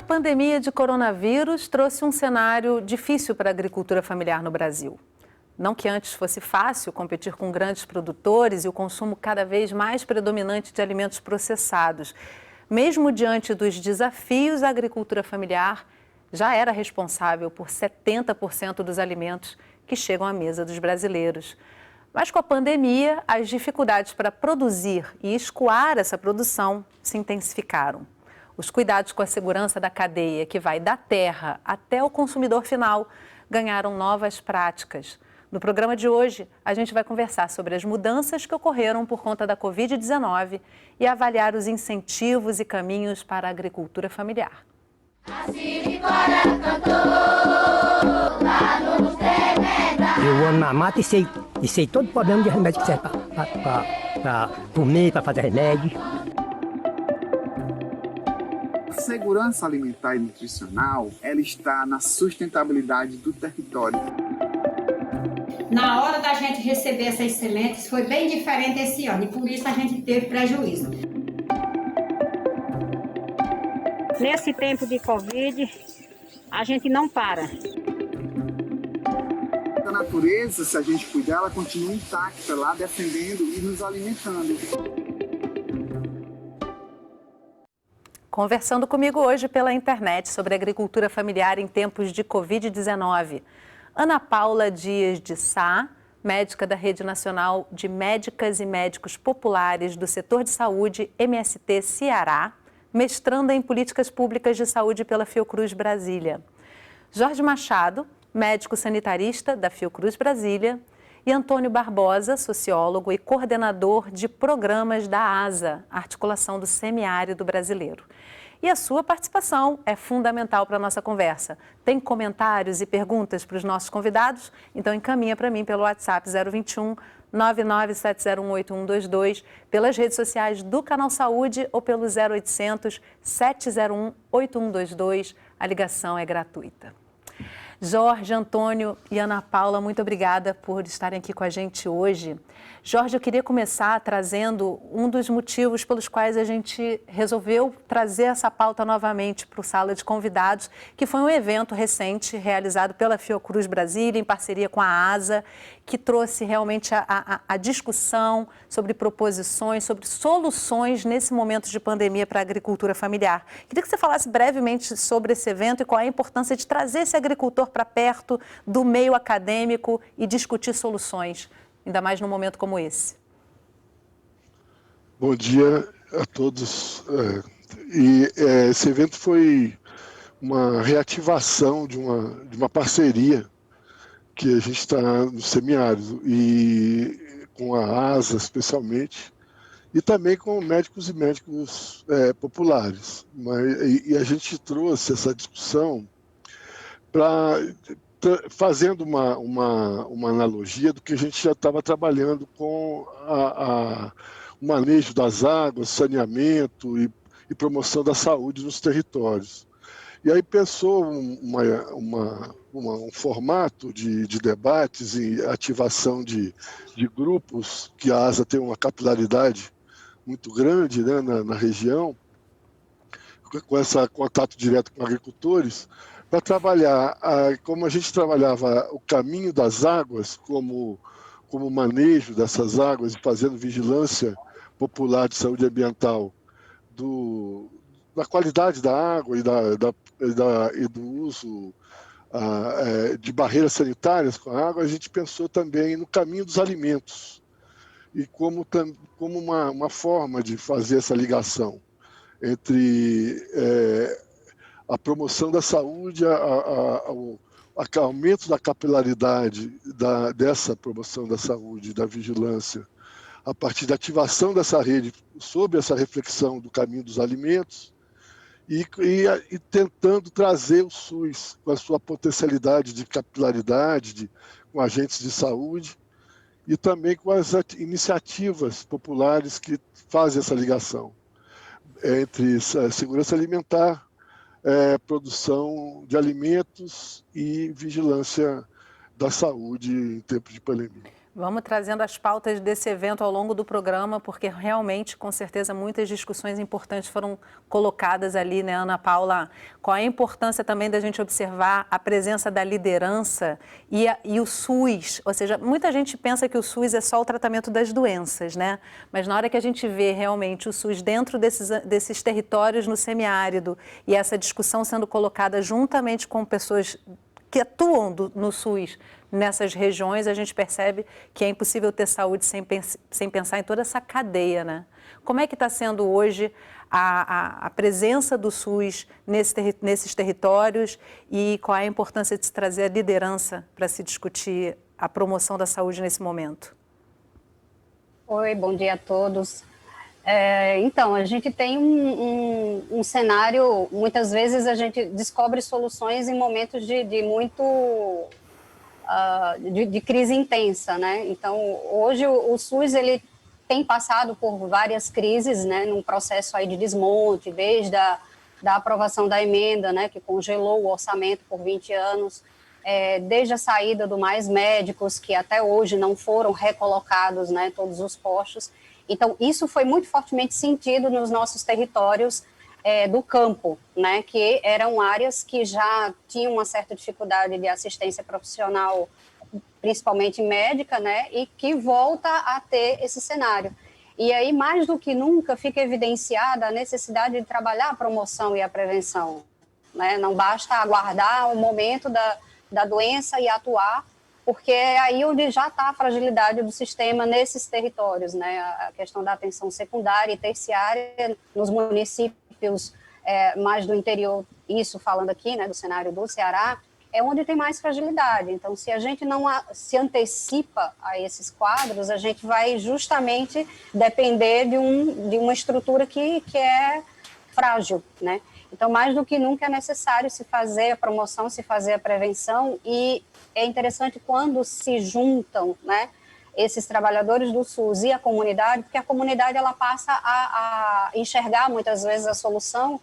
pandemia de coronavírus trouxe um cenário difícil para a agricultura familiar no Brasil. Não que antes fosse fácil competir com grandes produtores e o consumo cada vez mais predominante de alimentos processados. Mesmo diante dos desafios, a agricultura familiar já era responsável por 70% dos alimentos que chegam à mesa dos brasileiros. Mas com a pandemia, as dificuldades para produzir e escoar essa produção se intensificaram. Os cuidados com a segurança da cadeia, que vai da terra até o consumidor final, ganharam novas práticas. No programa de hoje, a gente vai conversar sobre as mudanças que ocorreram por conta da Covid-19 e avaliar os incentivos e caminhos para a agricultura familiar. Eu ando na mata e sei todo o problema de remédio que serve para comer, para fazer remédio. A segurança alimentar e nutricional, ela está na sustentabilidade do território. Na hora da gente receber essas sementes foi bem diferente esse ano e por isso a gente teve prejuízo. Nesse tempo de Covid, a gente não para. A natureza, se a gente cuidar, ela continua intacta lá, defendendo e nos alimentando. Conversando comigo hoje pela internet sobre agricultura familiar em tempos de Covid-19. Ana Paula Dias de Sá, médica da Rede Nacional de Médicas e Médicos Populares do Setor de Saúde, MST Ceará, mestranda em Políticas Públicas de Saúde pela Fiocruz Brasília. Jorge Machado, médico sanitarista da Fiocruz Brasília. E Antônio Barbosa, sociólogo e coordenador de programas da ASA, Articulação do Semiárido Brasileiro. E a sua participação é fundamental para a nossa conversa. Tem comentários e perguntas para os nossos convidados? Então encaminha para mim pelo WhatsApp 021 997018122, pelas redes sociais do Canal Saúde ou pelo 0800 701 8122. A ligação é gratuita. Jorge, Antônio e Ana Paula, muito obrigada por estarem aqui com a gente hoje. Jorge, eu queria começar trazendo um dos motivos pelos quais a gente resolveu trazer essa pauta novamente para o Sala de Convidados, que foi um evento recente realizado pela Fiocruz Brasília, em parceria com a ASA, que trouxe realmente a discussão sobre proposições, sobre soluções nesse momento de pandemia para a agricultura familiar. Queria que você falasse brevemente sobre esse evento e qual é a importância de trazer esse agricultor para perto do meio acadêmico e discutir soluções, ainda mais num momento como esse. Bom dia a todos. Esse evento foi uma reativação de uma parceria que a gente está no semiárido, e com a ASA especialmente, e também com médicos e médicos populares. E a gente trouxe essa discussão fazendo uma analogia do que a gente já estava trabalhando com o manejo das águas, saneamento e promoção da saúde nos territórios. E aí pensou um formato de debates e ativação de grupos, que a ASA tem uma capilaridade muito grande, né, na região, com esse contato direto com agricultores, para trabalhar, como a gente trabalhava o caminho das águas, como manejo dessas águas e fazendo vigilância popular de saúde ambiental da qualidade da água e do uso de barreiras sanitárias com a água, a gente pensou também no caminho dos alimentos e como uma forma de fazer essa ligação entre a promoção da saúde, o aumento da capilaridade dessa promoção da saúde, da vigilância, a partir da ativação dessa rede sobre essa reflexão do caminho dos alimentos e tentando trazer o SUS com a sua potencialidade de capilaridade, com agentes de saúde e também com as iniciativas populares que fazem essa ligação entre segurança alimentar, produção de alimentos e vigilância da saúde em tempos de pandemia. Vamos trazendo as pautas desse evento ao longo do programa, porque realmente, com certeza, muitas discussões importantes foram colocadas ali, né, Ana Paula? Qual a importância também da gente observar a presença da liderança e o SUS? Ou seja, muita gente pensa que o SUS é só o tratamento das doenças, né? Mas na hora que a gente vê realmente o SUS dentro desses territórios no semiárido e essa discussão sendo colocada juntamente com pessoas que atuam no SUS nessas regiões, a gente percebe que é impossível ter saúde sem pensar em toda essa cadeia, né? Como é que está sendo hoje a presença do SUS nesses territórios e qual é a importância de se trazer a liderança para se discutir a promoção da saúde nesse momento? Oi, bom dia a todos. Então, a gente tem um cenário, muitas vezes a gente descobre soluções em momentos de crise intensa, né? Então, hoje o SUS, ele tem passado por várias crises, né, num processo aí de desmonte, desde da aprovação da emenda, né, que congelou o orçamento por 20 anos, desde a saída do Mais Médicos, que até hoje não foram recolocados, né, todos os postos. Então, isso foi muito fortemente sentido nos nossos territórios do campo, né, que eram áreas que já tinham uma certa dificuldade de assistência profissional, principalmente médica, né, e que volta a ter esse cenário. E aí, mais do que nunca, fica evidenciada a necessidade de trabalhar a promoção e a prevenção, né? Não basta aguardar o momento da doença e atuar, porque é aí onde já está a fragilidade do sistema nesses territórios, né? A questão da atenção secundária e terciária nos municípios mais do interior, isso falando aqui, né, do cenário do Ceará, é onde tem mais fragilidade. Então, se a gente não se antecipa a esses quadros, a gente vai justamente depender de uma estrutura que é frágil, né? Então, mais do que nunca é necessário se fazer a promoção, se fazer a prevenção, e é interessante quando se juntam, né, esses trabalhadores do SUS e a comunidade, porque a comunidade ela passa a enxergar muitas vezes a solução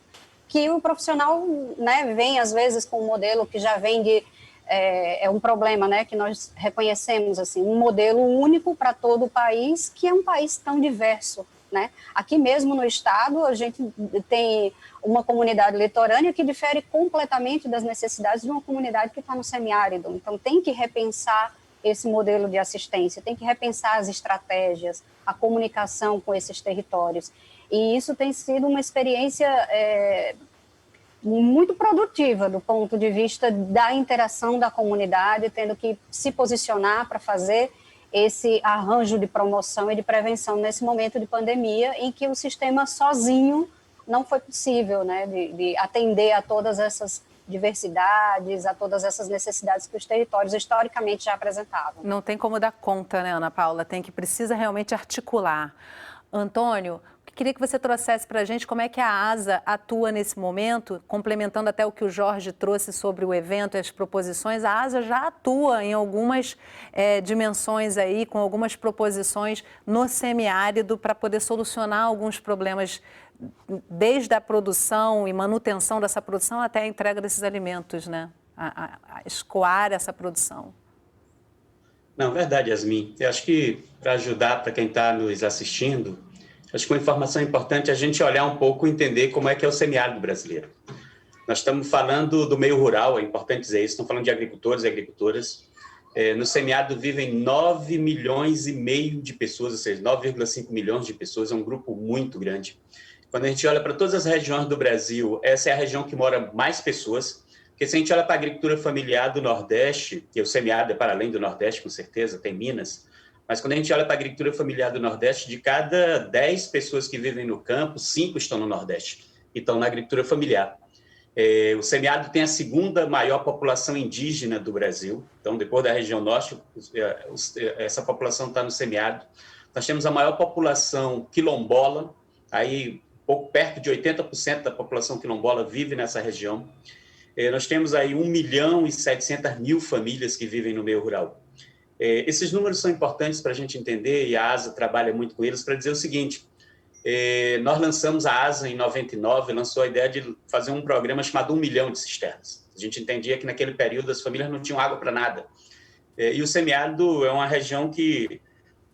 que o profissional, né, vem às vezes com um modelo que já vem é um problema, né, que nós reconhecemos, assim, um modelo único para todo o país, que é um país tão diverso, né? Aqui mesmo no estado, a gente tem uma comunidade litorânea que difere completamente das necessidades de uma comunidade que está no semiárido. Então, tem que repensar esse modelo de assistência, tem que repensar as estratégias, a comunicação com esses territórios. E isso tem sido uma experiência muito produtiva do ponto de vista da interação da comunidade, tendo que se posicionar para fazer esse arranjo de promoção e de prevenção nesse momento de pandemia, em que o sistema sozinho não foi possível, né, de atender a todas essas diversidades, a todas essas necessidades que os territórios historicamente já apresentavam. Não tem como dar conta, né, Ana Paula? Precisa realmente articular. Antônio, queria que você trouxesse para a gente como é que a ASA atua nesse momento, complementando até o que o Jorge trouxe sobre o evento e as proposições. A ASA já atua em algumas dimensões aí, com algumas proposições no semiárido para poder solucionar alguns problemas, desde a produção e manutenção dessa produção até a entrega desses alimentos, né? A escoar essa produção. Não, verdade, Yasmin. Eu acho que para ajudar para quem está nos assistindo, acho que uma informação importante é a gente olhar um pouco e entender como é que é o semiárido brasileiro. Nós estamos falando do meio rural, é importante dizer isso, estamos falando de agricultores e agricultoras. No semiárido vivem 9 milhões e meio de pessoas, ou seja, 9,5 milhões de pessoas, é um grupo muito grande. Quando a gente olha para todas as regiões do Brasil, essa é a região que mora mais pessoas, porque se a gente olha para a agricultura familiar do Nordeste, que o semiárido é para além do Nordeste, com certeza, tem Minas, mas quando a gente olha para a agricultura familiar do Nordeste, de cada 10 pessoas que vivem no campo, 5 estão no Nordeste e estão na agricultura familiar. O semiárido tem a segunda maior população indígena do Brasil, então depois da região norte, essa população está no semiárido. Nós temos a maior população quilombola, aí pouco perto de 80% da população quilombola vive nessa região. Nós temos aí 1.700.000 famílias que vivem no meio rural. Esses números são importantes para a gente entender, e a ASA trabalha muito com eles, para dizer o seguinte: nós lançamos a ASA em 99, lançou a ideia de fazer um programa chamado 1 milhão de cisternas. A gente entendia que naquele período as famílias não tinham água para nada. E o semiárido é uma região que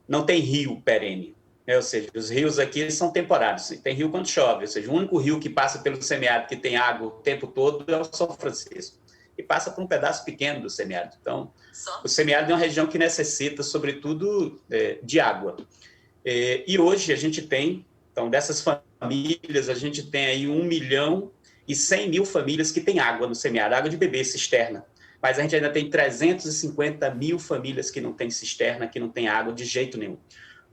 não tem rio perene, né? Ou seja, os rios aqui são temporários. Tem rio quando chove, ou seja, o único rio que passa pelo semiárido que tem água o tempo todo é o São Francisco, e passa por um pedaço pequeno do semiárido. Então, o semiárido é uma região que necessita, sobretudo, de água. E hoje a gente tem, então, dessas famílias, a gente tem aí 1.100.000 famílias que têm água no semiárido, água de beber, cisterna. Mas a gente ainda tem 350.000 famílias que não têm cisterna, que não têm água de jeito nenhum.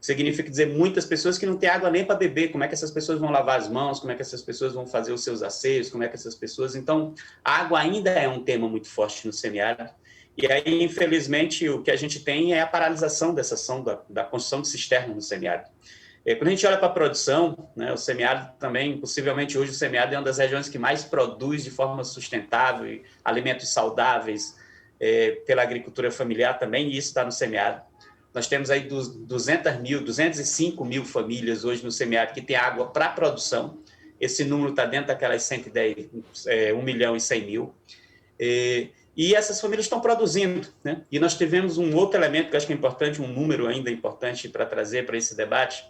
Significa dizer muitas pessoas que não têm água nem para beber. Como é que essas pessoas vão lavar as mãos? Como é que essas pessoas vão fazer os seus asseios? Como é que essas pessoas... Então, a água ainda é um tema muito forte no semiárido. E aí, infelizmente, o que a gente tem é a paralisação dessa ação da construção de cisternas no semiárido. Quando a gente olha para a produção, né, o semiárido também, possivelmente hoje o semiárido é uma das regiões que mais produz de forma sustentável alimentos saudáveis pela agricultura familiar também, e isso está no semiárido. Nós temos aí 205 mil famílias hoje no semiárido que tem água para produção. Esse número está dentro daquelas 110, 1.100.000. E essas famílias estão produzindo, né? E nós tivemos um outro elemento que eu acho que é importante, um número ainda importante para trazer para esse debate,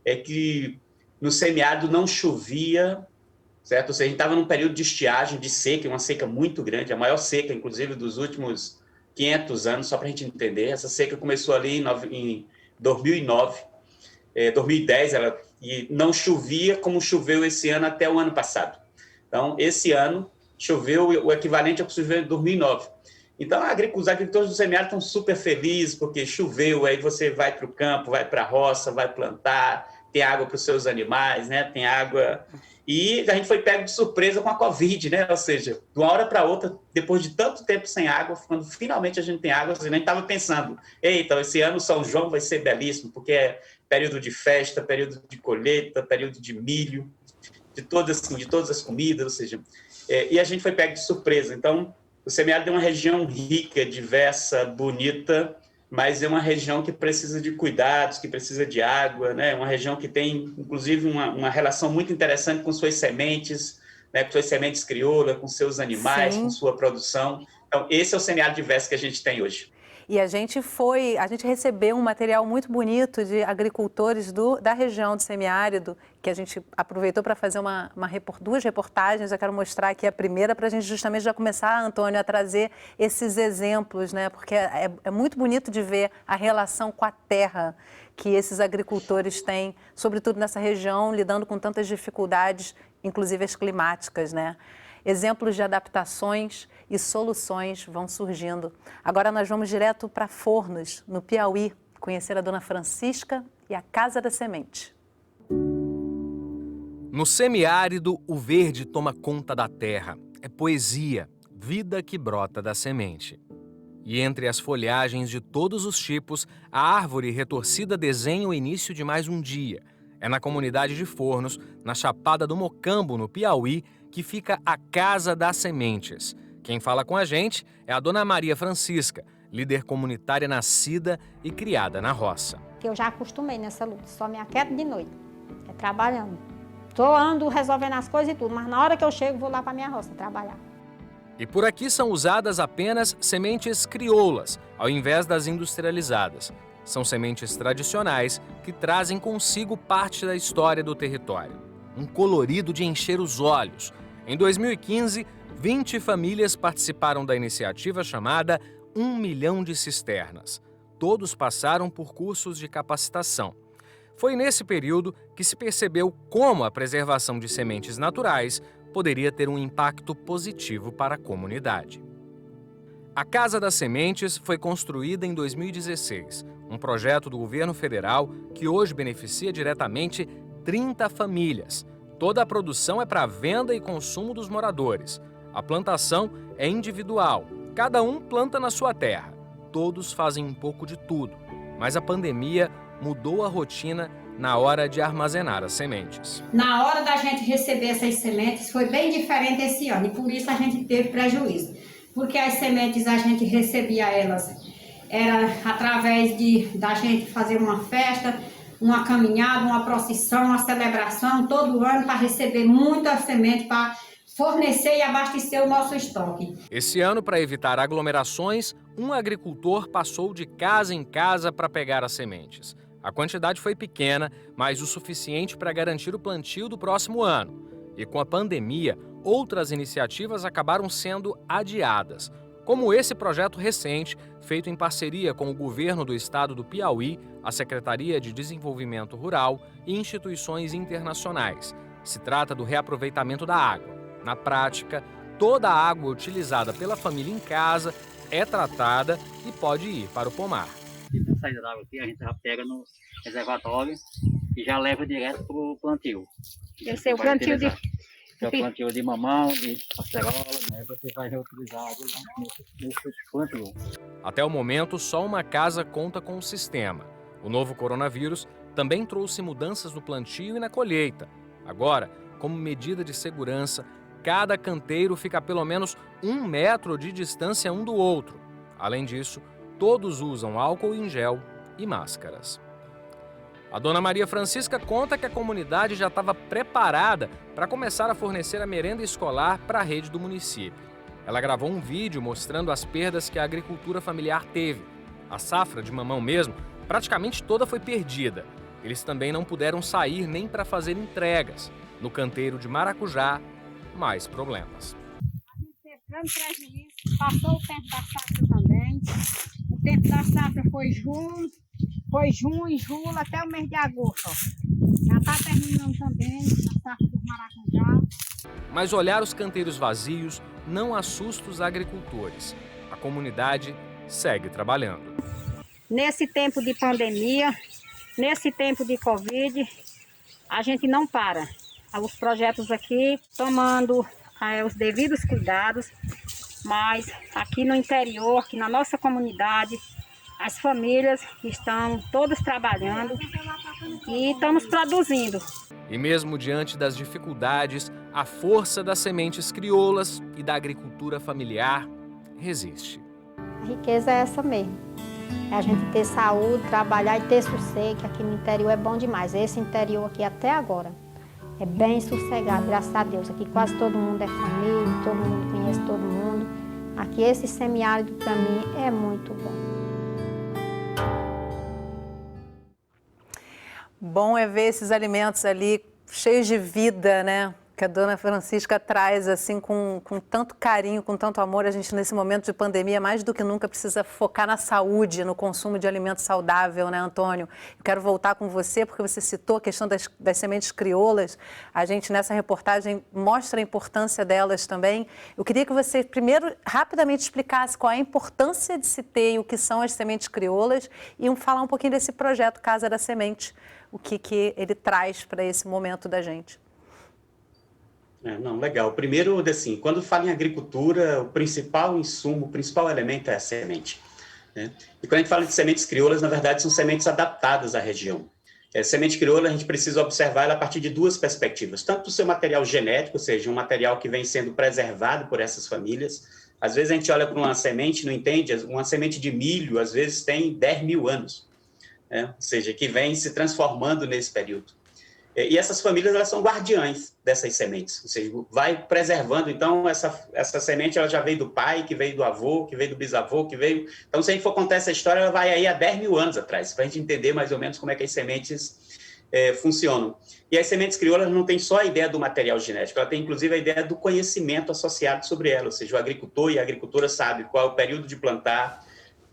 é que no semiárido não chovia, certo? Ou seja, a gente estava num período de estiagem, de seca, uma seca muito grande, a maior seca, inclusive, dos últimos 500 anos, só para a gente entender. Essa seca começou ali em 2009, 2010, e não chovia como choveu esse ano até o ano passado. Então, esse ano choveu o equivalente ao que choveu em 2009. Então, os agricultores do semiárido estão super felizes porque choveu, aí você vai para o campo, vai para a roça, vai plantar, tem água para os seus animais, né? Tem água... E a gente foi pego de surpresa com a Covid, né? Ou seja, de uma hora para outra, depois de tanto tempo sem água, quando finalmente a gente tem água, a gente estava pensando, eita, esse ano o São João vai ser belíssimo, porque é período de festa, período de colheita, período de milho, de todas as comidas, ou seja... E a gente foi pego de surpresa. Então, o semiárido é uma região rica, diversa, bonita, mas é uma região que precisa de cuidados, que precisa de água, né? É uma região que tem, inclusive, uma relação muito interessante com suas sementes, né? Com suas sementes crioulas, com seus animais, Sim. com sua produção. Então, esse é o semiárido diverso que a gente tem hoje. E a gente recebeu um material muito bonito de agricultores da região do semiárido, que a gente aproveitou para fazer duas reportagens. Eu quero mostrar aqui a primeira para a gente justamente já começar, Antônio, a trazer esses exemplos, né? Porque é muito bonito de ver a relação com a terra que esses agricultores têm, sobretudo nessa região, lidando com tantas dificuldades, inclusive as climáticas, né? Exemplos de adaptações e soluções vão surgindo. Agora nós vamos direto para Fornos, no Piauí, conhecer a Dona Francisca e a Casa da Semente. No semiárido, o verde toma conta da terra. É poesia, vida que brota da semente. E entre as folhagens de todos os tipos, a árvore retorcida desenha o início de mais um dia. É na comunidade de Fornos, na Chapada do Mocambo, no Piauí, que fica a Casa das Sementes. Quem fala com a gente é a Dona Maria Francisca, líder comunitária nascida e criada na roça. Eu já acostumei nessa luta, só me aquieto de noite, trabalhando. Ando resolvendo as coisas e tudo, mas na hora que eu chego, vou lá para minha roça trabalhar. E por aqui são usadas apenas sementes crioulas, ao invés das industrializadas. São sementes tradicionais que trazem consigo parte da história do território. Um colorido de encher os olhos. Em 2015, 20 famílias participaram da iniciativa chamada 1 milhão de cisternas. Todos passaram por cursos de capacitação. Foi nesse período que se percebeu como a preservação de sementes naturais poderia ter um impacto positivo para a comunidade. A Casa das Sementes foi construída em 2016, um projeto do governo federal que hoje beneficia diretamente 30 famílias. Toda a produção é para venda e consumo dos moradores. A plantação é individual, cada um planta na sua terra. Todos fazem um pouco de tudo, mas a pandemia mudou a rotina na hora de armazenar as sementes. Na hora da gente receber essas sementes foi bem diferente esse ano e por isso a gente teve prejuízo. Porque as sementes a gente recebia elas, era através da gente fazer uma festa, uma caminhada, uma procissão, uma celebração todo ano para receber muita semente para fornecer e abastecer o nosso estoque. Esse ano, para evitar aglomerações, um agricultor passou de casa em casa para pegar as sementes. A quantidade foi pequena, mas o suficiente para garantir o plantio do próximo ano. E com a pandemia, outras iniciativas acabaram sendo adiadas, como esse projeto recente, feito em parceria com o governo do estado do Piauí, a Secretaria de Desenvolvimento Rural e instituições internacionais. Se trata do reaproveitamento da água. Na prática, toda a água utilizada pela família em casa é tratada e pode ir para o pomar. A saída da água aqui a gente já pega no reservatório e já leva direto para o plantio. Esse é o plantio de... É o plantio de mamão, de acerola, né? Você vai reutilizar a água nesse plantio. Até o momento, só uma casa conta com o sistema. O novo coronavírus também trouxe mudanças no plantio e na colheita. Agora, como medida de segurança, cada canteiro fica a pelo menos 1 metro de distância um do outro. Além disso, todos usam álcool em gel e máscaras. A dona Maria Francisca conta que a comunidade já estava preparada para começar a fornecer a merenda escolar para a rede do município. Ela gravou um vídeo mostrando as perdas que a agricultura familiar teve. A safra de mamão mesmo, praticamente toda foi perdida. Eles também não puderam sair nem para fazer entregas. No canteiro de Maracujá, mais problemas. A gente teve grande prejuízo, passou o tempo da safra também. O tempo da safra foi junho, julho, até o mês de agosto. Já está terminando também a safra dos Maracujá. Mas olhar os canteiros vazios não assusta os agricultores. A comunidade segue trabalhando. Nesse tempo de pandemia, nesse tempo de Covid, a gente não para. Os projetos aqui tomando os devidos cuidados, mas aqui no interior, aqui na nossa comunidade, as famílias estão todas trabalhando e estamos produzindo. E mesmo diante das dificuldades, a força das sementes crioulas e da agricultura familiar resiste. A riqueza é essa mesmo. É a gente ter saúde, trabalhar e ter sossego, que aqui no interior é bom demais. Esse interior aqui até agora é bem sossegado, graças a Deus. Aqui quase todo mundo é família, todo mundo conhece todo mundo. Aqui esse semiárido para mim é muito bom. Bom é ver esses alimentos ali cheios de vida, né? Que a dona Francisca traz assim com tanto carinho, com tanto amor. A gente nesse momento de pandemia, mais do que nunca, precisa focar na saúde, no consumo de alimento saudável, né, Antônio? Eu quero voltar com você, porque você citou a questão das sementes crioulas. A gente nessa reportagem mostra a importância delas também. Eu queria que você primeiro rapidamente explicasse qual é a importância de se ter e o que são as sementes crioulas e falar um pouquinho desse projeto Casa da Semente, o que ele traz para esse momento da gente. Não, legal. Primeiro, assim, quando fala em agricultura, o principal insumo, o principal elemento é a semente, né? E quando a gente fala de sementes crioulas, na verdade, são sementes adaptadas à região. Semente crioula, a gente precisa observar ela a partir de duas perspectivas. Tanto o seu material genético, ou seja, um material que vem sendo preservado por essas famílias. Às vezes a gente olha para uma semente e não entende, uma semente de milho, às vezes, tem 10 mil anos, né? Ou seja, que vem se transformando nesse período. E essas famílias, elas são guardiães dessas sementes, ou seja, vai preservando. Então, essa semente, ela já veio do pai, que veio do avô, que veio do bisavô, que veio... Então, se a gente for contar essa história, ela vai aí há 10 mil anos atrás, para a gente entender mais ou menos como é que as sementes funcionam. E as sementes crioulas não têm só a ideia do material genético, ela tem, inclusive, a ideia do conhecimento associado sobre ela, ou seja, o agricultor e a agricultora sabe qual é o período de plantar,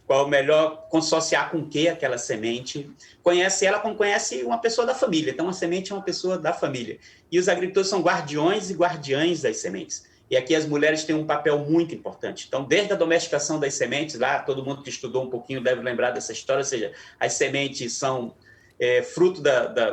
qual é o melhor consociar com o que aquela semente, conhece ela como conhece uma pessoa da família, então a semente é uma pessoa da família. E os agricultores são guardiões e guardiães das sementes. E aqui as mulheres têm um papel muito importante. Então, desde a domesticação das sementes, lá todo mundo que estudou um pouquinho deve lembrar dessa história, ou seja, as sementes são fruto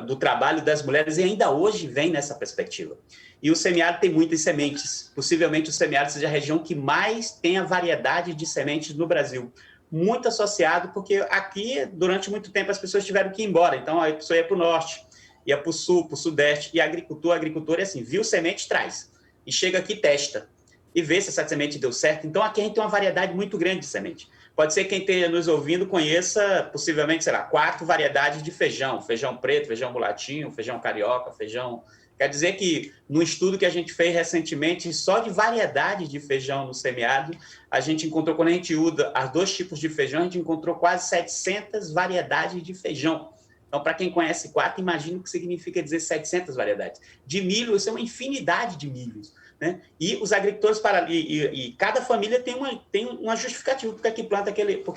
do trabalho das mulheres e ainda hoje vem nessa perspectiva. E o semiárido tem muitas sementes, possivelmente o semiárido seja a região que mais tem a variedade de sementes no Brasil. Muito associado, porque aqui, durante muito tempo, as pessoas tiveram que ir embora. Então, a pessoa ia para o norte, ia para o sul, para o sudeste, e agricultor é assim, viu semente, traz. E chega aqui, testa, e vê se essa semente deu certo. Então, aqui a gente tem uma variedade muito grande de semente. Pode ser que quem esteja nos ouvindo conheça, possivelmente, 4 variedades de feijão. Feijão preto, feijão mulatinho, feijão carioca, feijão Quer dizer que, no estudo que a gente fez recentemente, só de variedade de feijão no semiárido, a gente encontrou, quando a gente usa os 2 tipos de feijão, a gente encontrou quase 700 variedades de feijão. Então, para quem conhece 4, imagina o que significa dizer 700 variedades. De milho, isso é uma infinidade de milhos, né? E os agricultores, e cada família tem uma justificativa porque é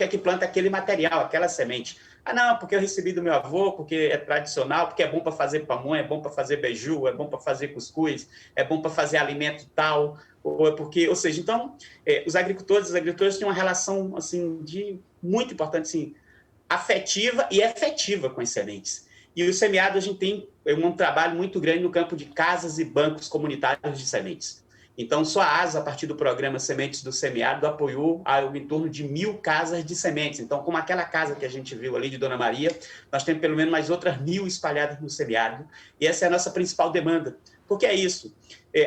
que planta aquele material, aquela semente. Ah, não, porque eu recebi do meu avô, porque é tradicional, porque é bom para fazer pamonha, é bom para fazer beiju, é bom para fazer cuscuz, é bom para fazer alimento tal, ou seja, então, os agricultores têm uma relação, assim, muito importante, assim, afetiva e efetiva com as sementes. E o semiárido, a gente tem um trabalho muito grande no campo de casas e bancos comunitários de sementes. Então, só a ASA, a partir do programa Sementes do Semiárido, apoiou em torno de 1.000 casas de sementes. Então, como aquela casa que a gente viu ali de Dona Maria, nós temos pelo menos mais outras 1.000 espalhadas no semiárido. E essa é a nossa principal demanda. Porque é isso.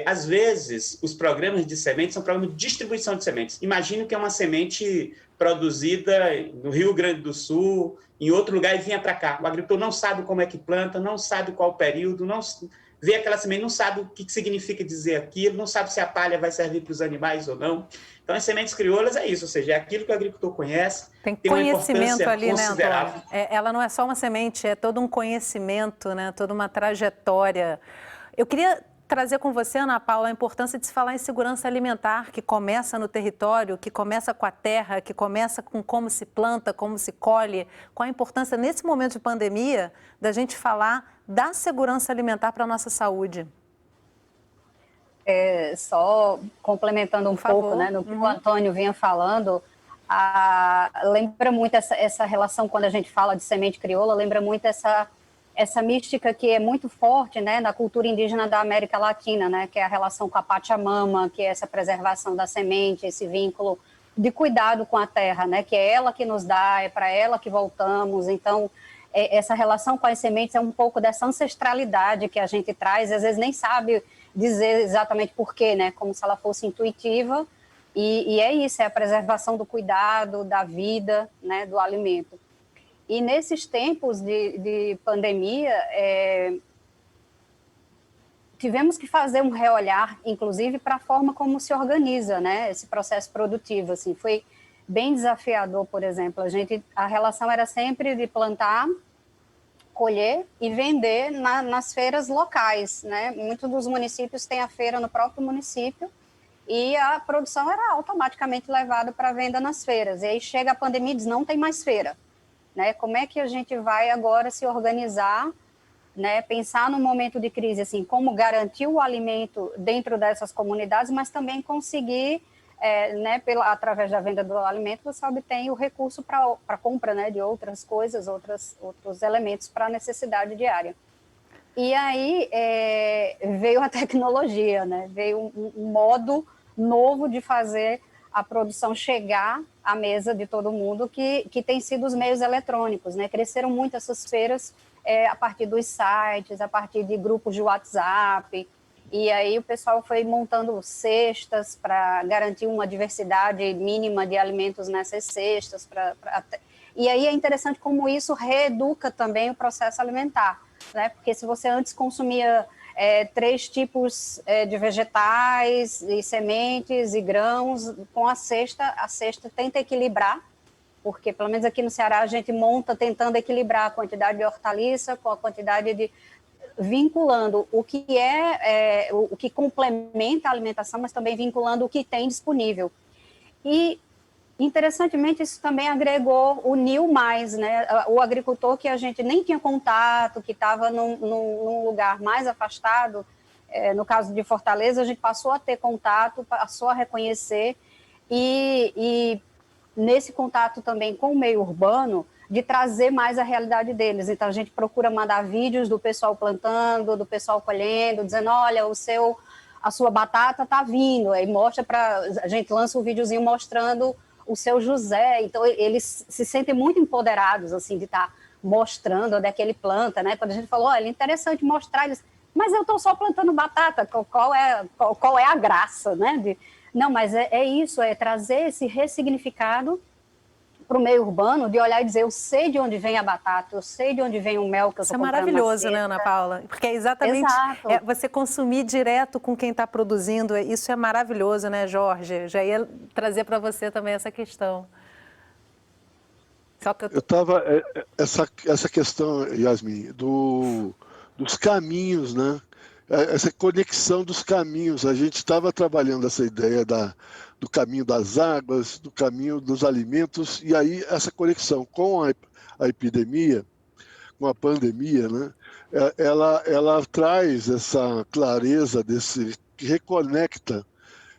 Às vezes, os programas de sementes são programas de distribuição de sementes. Imagine que é uma semente produzida no Rio Grande do Sul, em outro lugar, e vinha para cá. O agricultor não sabe como é que planta, não sabe qual o período, não vê aquela semente, não sabe o que significa dizer aquilo, não sabe se a palha vai servir para os animais ou não. Então, as sementes crioulas é isso, ou seja, é aquilo que o agricultor conhece, tem uma conhecimento ali, né, considerável. Antônio? Ela não é só uma semente, é todo um conhecimento, né, toda uma trajetória. Eu queria trazer com você, Ana Paula, a importância de se falar em segurança alimentar, que começa no território, que começa com a terra, que começa com como se planta, como se colhe. Qual a importância, nesse momento de pandemia, da gente falar da segurança alimentar para a nossa saúde? Só complementando um pouco, né, no que o Antônio vinha falando, lembra muito essa relação, quando a gente fala de semente crioula, lembra muito essa mística que é muito forte, né, na cultura indígena da América Latina, né, que é a relação com a Pachamama, que é essa preservação da semente, esse vínculo de cuidado com a terra, né, que é ela que nos dá, é para ela que voltamos. Então, essa relação com as sementes é um pouco dessa ancestralidade que a gente traz, às vezes nem sabe dizer exatamente porquê, né, como se ela fosse intuitiva, e é isso, é a preservação do cuidado, da vida, né, do alimento. E nesses tempos de pandemia, tivemos que fazer um reolhar, inclusive, para a forma como se organiza, né, esse processo produtivo. Assim, foi bem desafiador, por exemplo. A relação era sempre de plantar, colher e vender nas feiras locais, né? Muitos dos municípios têm a feira no próprio município e a produção era automaticamente levada para venda nas feiras. E aí chega a pandemia e diz, não tem mais feira. Né? Como é que a gente vai agora se organizar, né? Pensar no momento de crise, assim, como garantir o alimento dentro dessas comunidades, mas também conseguir, né, através da venda do alimento, você obtém o recurso para compra, né, de outras coisas, outros elementos para a necessidade diária. E aí veio a tecnologia, né? Veio um modo novo de fazer a produção chegar à mesa de todo mundo, que tem sido os meios eletrônicos, né? Cresceram muito essas feiras a partir dos sites, a partir de grupos de WhatsApp, e aí o pessoal foi montando cestas para garantir uma diversidade mínima de alimentos nessas cestas. E aí é interessante como isso reeduca também o processo alimentar, né? Porque se você antes consumia 3 tipos de vegetais e sementes e grãos, com a cesta tenta equilibrar, porque pelo menos aqui no Ceará a gente monta tentando equilibrar a quantidade de hortaliça com a quantidade de... vinculando o que o que complementa a alimentação, mas também vinculando o que tem disponível. E, interessantemente, isso também uniu mais, né? O agricultor que a gente nem tinha contato, que estava num lugar mais afastado, no caso de Fortaleza, a gente passou a ter contato, passou a reconhecer, e nesse contato também com o meio urbano, de trazer mais a realidade deles. Então, a gente procura mandar vídeos do pessoal plantando, do pessoal colhendo, dizendo, olha, a sua batata está vindo, aí a gente lança um videozinho mostrando o seu José. Então, eles se sentem muito empoderados, assim, de estar mostrando onde é que ele planta, né? Quando a gente falou, olha, é interessante mostrar, eles, mas eu estou só plantando batata, qual é a graça, né? Não, mas é isso, é trazer esse ressignificado para o meio urbano, de olhar e dizer, eu sei de onde vem a batata, eu sei de onde vem o mel que eu estou comprando. Isso é maravilhoso, né, Ana Paula? Porque é exatamente você consumir direto com quem está produzindo. Isso é maravilhoso, né, Jorge? Já ia trazer para você também essa questão. Só que eu estava... Essa questão, Yasmin, dos caminhos, né? Essa conexão dos caminhos. A gente estava trabalhando essa ideia do caminho das águas, do caminho dos alimentos, e aí essa conexão com a epidemia, com a pandemia, né? Ela traz essa clareza, que reconecta,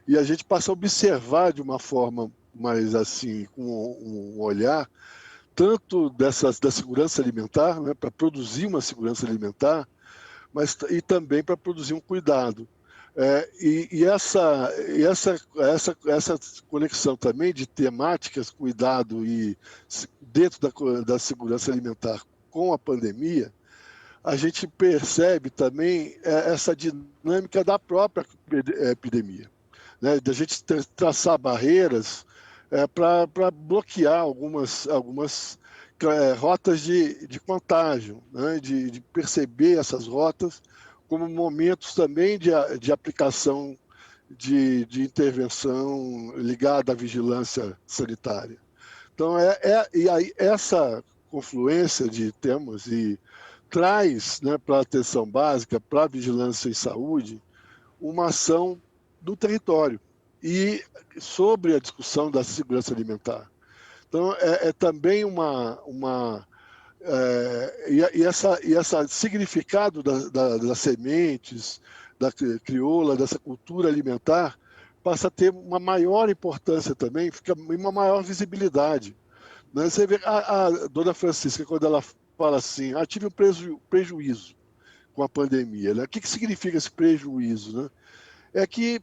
e a gente passa a observar de uma forma mais assim, com um olhar, tanto da segurança alimentar, né, para produzir uma segurança alimentar, e também para produzir um cuidado. Essa conexão também de temáticas, cuidado e dentro da segurança alimentar com a pandemia, a gente percebe também essa dinâmica da própria epidemia, né? Da gente traçar barreiras para bloquear algumas rotas de contágio, né? De perceber essas rotas como momentos também de aplicação de intervenção ligada à vigilância sanitária. Então, e aí essa confluência de temas traz, né, para a atenção básica, para a vigilância em saúde, uma ação do território e sobre a discussão da segurança alimentar. Então, também esse significado das sementes, da crioula, dessa cultura alimentar, passa a ter uma maior importância também, fica uma maior visibilidade. Né? Você vê a dona Francisca, quando ela fala assim, tive um prejuízo com a pandemia. Né? O que significa esse prejuízo? Né? É que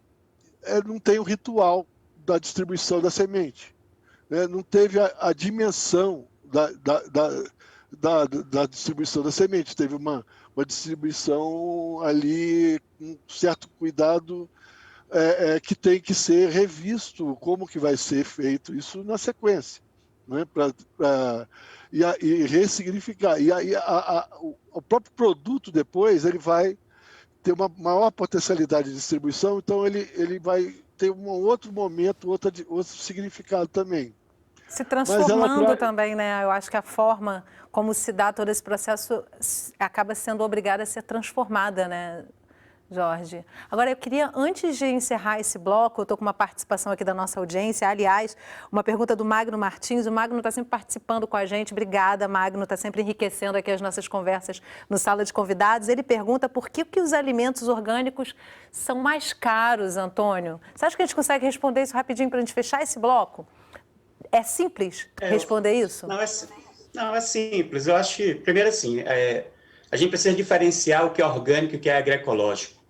não tem o ritual da distribuição da semente. Né? Não teve a dimensão da distribuição da semente. Teve uma distribuição ali com um certo cuidado que tem que ser revisto, como que vai ser feito isso na sequência, né? E ressignificar. E aí o próprio produto depois ele vai ter uma maior potencialidade de distribuição, então ele vai ter um outro momento, outro significado também. Se transformando também, né? Eu acho que a forma como se dá todo esse processo acaba sendo obrigada a ser transformada, né, Jorge? Agora, eu queria, antes de encerrar esse bloco, eu estou com uma participação aqui da nossa audiência, aliás, uma pergunta do Magno Martins. O Magno está sempre participando com a gente. Obrigada, Magno, está sempre enriquecendo aqui as nossas conversas no Sala de Convidados. Ele pergunta por que os alimentos orgânicos são mais caros, Antônio. Você acha que a gente consegue responder isso rapidinho para a gente fechar esse bloco? É simples responder isso? Não, é simples. Eu acho que, primeiro assim, a gente precisa diferenciar o que é orgânico e o que é agroecológico.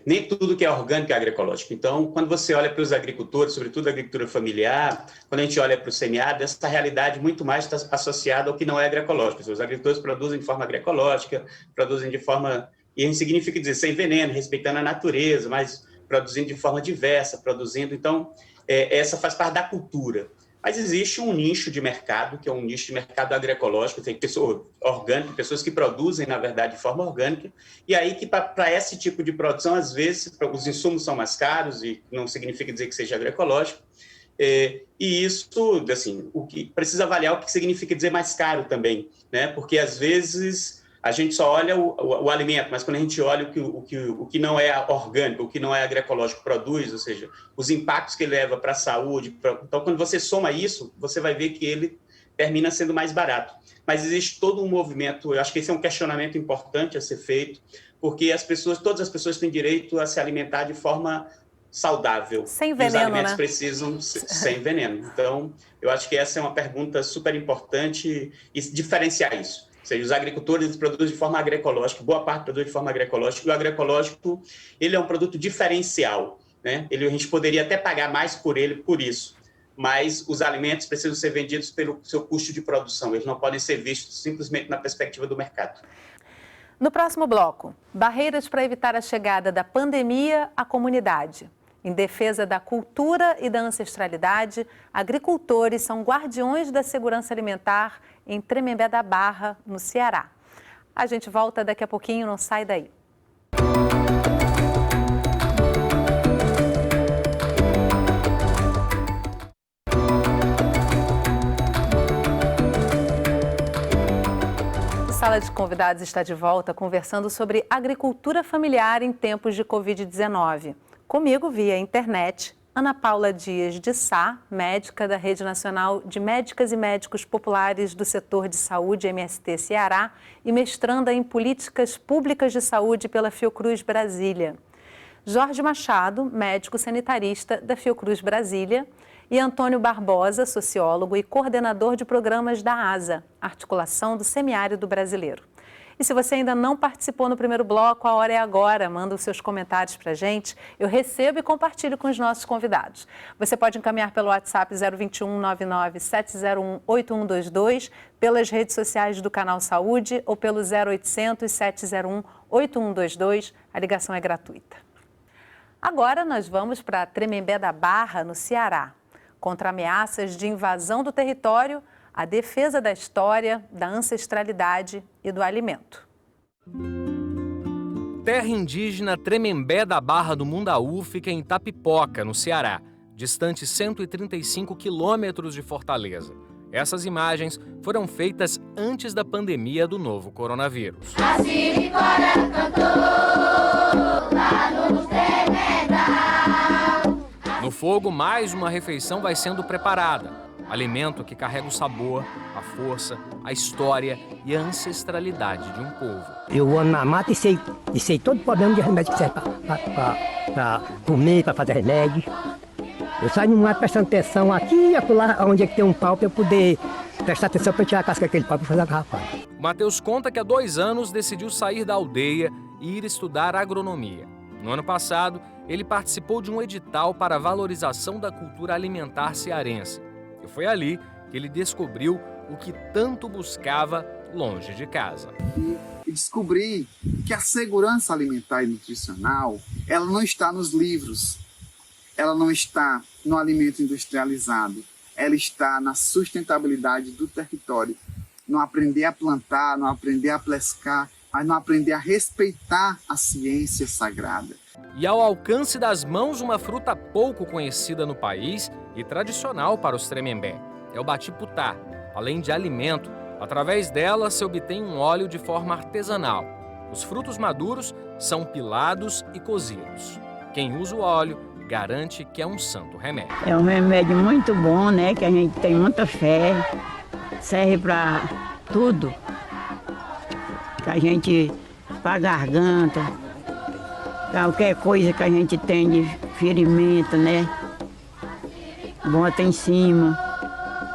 Nem tudo que é orgânico é agroecológico. Então, quando você olha para os agricultores, sobretudo a agricultura familiar, quando a gente olha para o semiárido, essa realidade muito mais está associada ao que não é agroecológico. Os agricultores produzem de forma agroecológica, produzem de forma... E isso significa dizer, sem veneno, respeitando a natureza, mas produzindo de forma diversa, produzindo... Então, essa faz parte da cultura. Mas existe um nicho de mercado, que é um nicho de mercado agroecológico, tem pessoas orgânicas, pessoas que produzem, na verdade, de forma orgânica, e aí que para esse tipo de produção, às vezes, os insumos são mais caros, e não significa dizer que seja agroecológico, e isso, assim, o que precisa avaliar o que significa dizer mais caro também, né? Porque, às vezes, a gente só olha o alimento, mas quando a gente olha o que não é orgânico, o que não é agroecológico produz, ou seja, os impactos que ele leva para a saúde. Então, quando você soma isso, você vai ver que ele termina sendo mais barato. Mas existe todo um movimento, eu acho que esse é um questionamento importante a ser feito, porque todas as pessoas têm direito a se alimentar de forma saudável. Sem veneno, e os alimentos né? precisam sem veneno. Então, eu acho que essa é uma pergunta super importante e diferenciar isso. Ou seja, os agricultores produzem de forma agroecológica, boa parte produz de forma agroecológica, e o agroecológico ele é um produto diferencial, né? A gente poderia até pagar mais por ele por isso, mas os alimentos precisam ser vendidos pelo seu custo de produção, eles não podem ser vistos simplesmente na perspectiva do mercado. No próximo bloco, barreiras para evitar a chegada da pandemia à comunidade. Em defesa da cultura e da ancestralidade, agricultores são guardiões da segurança alimentar em Tremembé da Barra, no Ceará. A gente volta daqui a pouquinho, não sai daí. A Sala de Convidados está de volta conversando sobre agricultura familiar em tempos de Covid-19. Comigo, via internet, Ana Paula Dias de Sá, médica da Rede Nacional de Médicas e Médicos Populares do Setor de Saúde, MST Ceará, e mestranda em Políticas Públicas de Saúde pela Fiocruz Brasília. Jorge Machado, médico sanitarista da Fiocruz Brasília, e Antônio Barbosa, sociólogo e coordenador de programas da ASA, Articulação do Semiárido Brasileiro. E se você ainda não participou no primeiro bloco, a hora é agora. Manda os seus comentários para a gente. Eu recebo e compartilho com os nossos convidados. Você pode encaminhar pelo WhatsApp 021 99 701 8122, pelas redes sociais do Canal Saúde ou pelo 0800 701 8122. A ligação é gratuita. Agora nós vamos para Tremembé da Barra, no Ceará. Contra ameaças de invasão do território, a defesa da história, da ancestralidade e do alimento. Terra indígena Tremembé da Barra do Mundaú fica em Itapipoca, no Ceará, distante 135 quilômetros de Fortaleza. Essas imagens foram feitas antes da pandemia do novo coronavírus. A Siricora cantou lá no Tremembé. No fogo, mais uma refeição vai sendo preparada. Alimento que carrega o sabor, a força, a história e a ancestralidade de um povo. Eu ando na mata e sei todo o problema de remédio que serve para comer, para fazer remédio. Eu saio no mato prestando atenção aqui e acolá, onde é que tem um pau, para eu poder prestar atenção para tirar a casca daquele pau para fazer a garrafada. O Matheus conta que há 2 anos decidiu sair da aldeia e ir estudar agronomia. No ano passado, ele participou de um edital para a valorização da cultura alimentar cearense. E foi ali que ele descobriu o que tanto buscava longe de casa. E descobri que a segurança alimentar e nutricional, ela não está nos livros, ela não está no alimento industrializado, ela está na sustentabilidade do território, no aprender a plantar, no aprender a pescar, mas não aprender a respeitar a ciência sagrada. E ao alcance das mãos, uma fruta pouco conhecida no país e tradicional para os Tremembé. É o batiputá. Além de alimento, através dela se obtém um óleo de forma artesanal. Os frutos maduros são pilados e cozidos. Quem usa o óleo garante que é um santo remédio. É um remédio muito bom, né? Que a gente tem muita fé, serve para tudo. Que a gente, para garganta, qualquer coisa que a gente tem de ferimento, né? Bota em cima.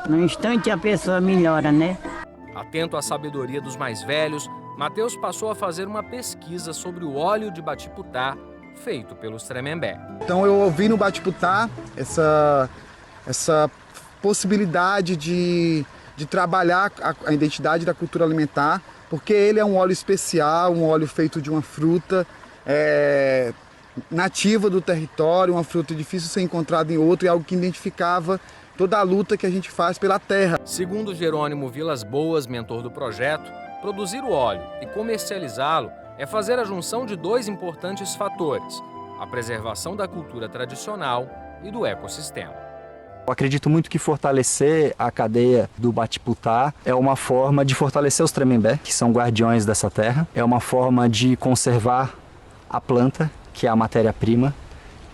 No instante a pessoa melhora, né? Atento à sabedoria dos mais velhos, Matheus passou a fazer uma pesquisa sobre o óleo de batiputá feito pelos Tremembé. Então eu ouvi no batiputá essa possibilidade de trabalhar a identidade da cultura alimentar, porque ele é um óleo especial, um óleo feito de uma fruta nativa do território, uma fruta difícil de ser encontrada em outro e algo que identificava toda a luta que a gente faz pela terra. Segundo Jerônimo Vilas Boas, mentor do projeto, produzir o óleo e comercializá-lo é fazer a junção de 2 importantes fatores: a preservação da cultura tradicional e do ecossistema. Eu acredito muito que fortalecer a cadeia do batiputá é uma forma de fortalecer os Tremembé, que são guardiões dessa terra. É uma forma de conservar a planta, que é a matéria-prima,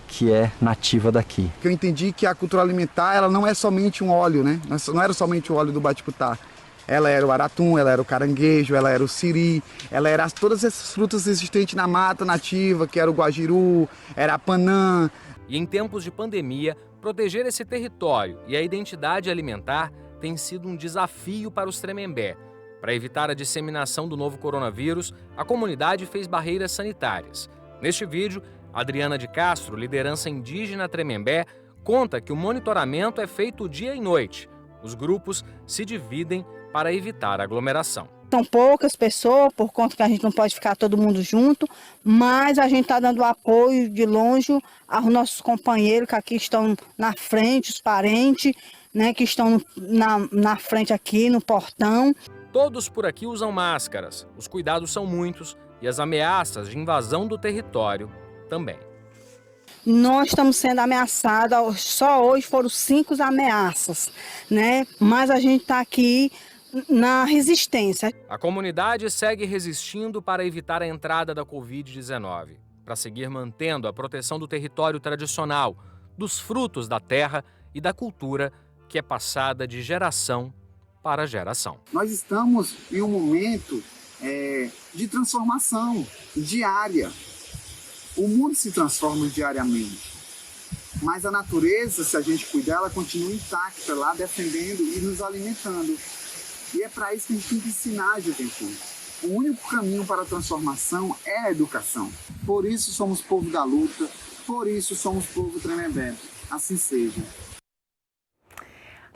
que é nativa daqui. Eu entendi que a cultura alimentar ela não é somente um óleo, né? Não era somente o óleo do batiputá. Ela era o aratum, ela era o caranguejo, ela era o siri, ela era todas essas frutas existentes na mata nativa, que era o guajiru, era a panã. E em tempos de pandemia, proteger esse território e a identidade alimentar tem sido um desafio para os Tremembé. Para evitar a disseminação do novo coronavírus, a comunidade fez barreiras sanitárias. Neste vídeo, Adriana de Castro, liderança indígena Tremembé, conta que o monitoramento é feito dia e noite. Os grupos se dividem para evitar aglomeração. São poucas pessoas, por conta que a gente não pode ficar todo mundo junto, mas a gente está dando apoio de longe aos nossos companheiros que aqui estão na frente, os parentes, né, que estão na frente aqui, no portão. Todos por aqui usam máscaras, os cuidados são muitos e as ameaças de invasão do território também. Nós estamos sendo ameaçados, só hoje foram 5 ameaças, né? Mas a gente está aqui na resistência. A comunidade segue resistindo para evitar a entrada da Covid-19, para seguir mantendo a proteção do território tradicional, dos frutos da terra e da cultura que é passada de geração para geração. Nós estamos em um momento de transformação diária. O mundo se transforma diariamente, mas a natureza, se a gente cuidar, ela continua intacta lá, defendendo e nos alimentando. E é para isso que a gente tem que ensinar a juventude. O único caminho para a transformação é a educação. Por isso somos povo da luta, por isso somos povo Tremembé. Assim seja.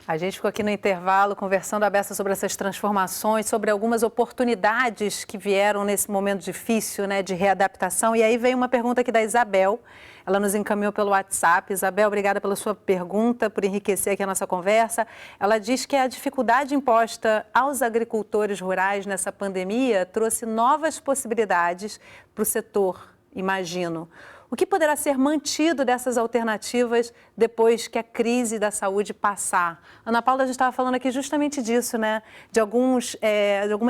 A gente ficou aqui no intervalo conversando a beça sobre essas transformações, sobre algumas oportunidades que vieram nesse momento difícil, né, de readaptação. E aí veio uma pergunta aqui da Isabel, ela nos encaminhou pelo WhatsApp. Isabel, obrigada pela sua pergunta, por enriquecer aqui a nossa conversa. Ela diz que a dificuldade imposta aos agricultores rurais nessa pandemia trouxe novas possibilidades para o setor, imagino. O que poderá ser mantido dessas alternativas depois que a crise da saúde passar? Ana Paula já estava falando aqui justamente disso, né? De algumas